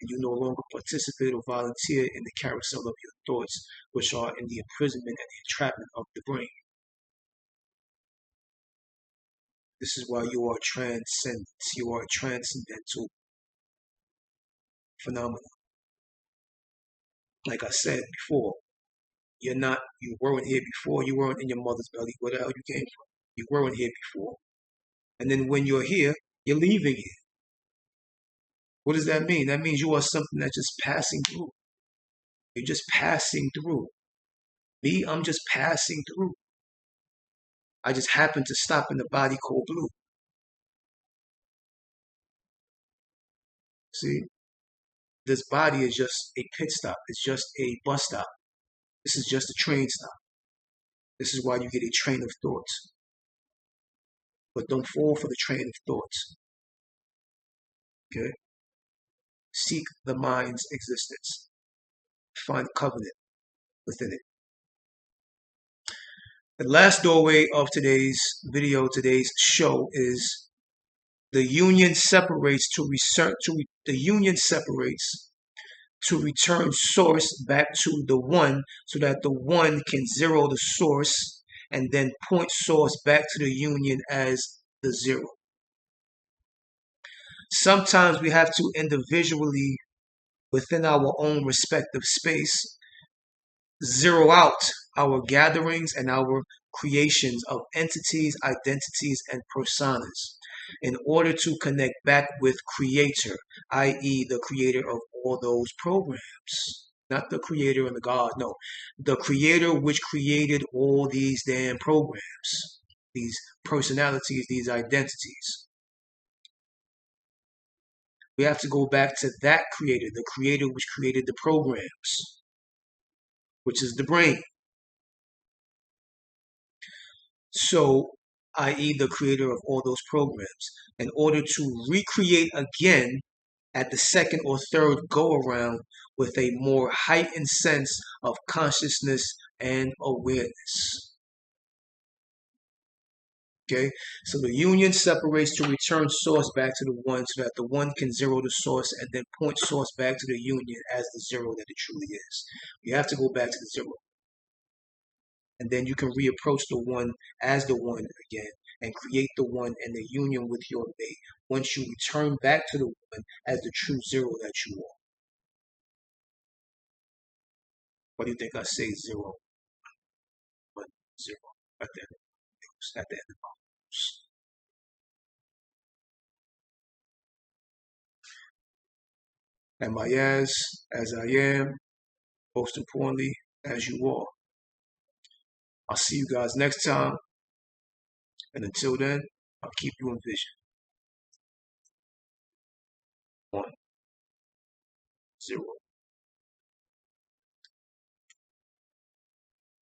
and you no longer participate or volunteer in the carousel of your thoughts, which are in the imprisonment and the entrapment of the brain. This is why you are transcendent. You are a transcendental phenomenon. Like I said before, you weren't here before. You weren't in your mother's belly. Where the hell you came from? You weren't here before. And then when you're here, you're leaving here. What does that mean? That means you are something that's just passing through. You're just passing through. Me, I'm just passing through. I just happen to stop in the body called blue. See? This body is just a pit stop. It's just a bus stop. This is just a train stop. This is why you get a train of thoughts. But don't fall for the train of thoughts. Okay? Seek the mind's existence. Find covenant within it. The last doorway of today's video, today's show, is the union separates to return source back to the one, so that the one can zero the source and then point source back to the union as the zero. Sometimes we have to individually, within our own respective space, zero out our gatherings and our creations of entities, identities, and personas in order to connect back with Creator, i.e. the creator of all those programs. Not the creator and the God, no. The creator which created all these damn programs, these personalities, these identities. We have to go back to that creator, the creator which created the programs, which is the brain. So, i.e. the creator of all those programs, in order to recreate again at the second or third go around with a more heightened sense of consciousness and awareness. Okay, so the union separates to return source back to the one, so that the one can zero the source and then point source back to the union as the zero that it truly is. You have to go back to the zero. And then you can reapproach the one as the one again and create the one and the union with your mate once you return back to the one as the true zero that you are. What do you think I say? Zero, 1, 0 at the end of my news. Am I as I am, most importantly, as you are. I'll see you guys next time. And until then, I'll keep you in vision. 1, 0.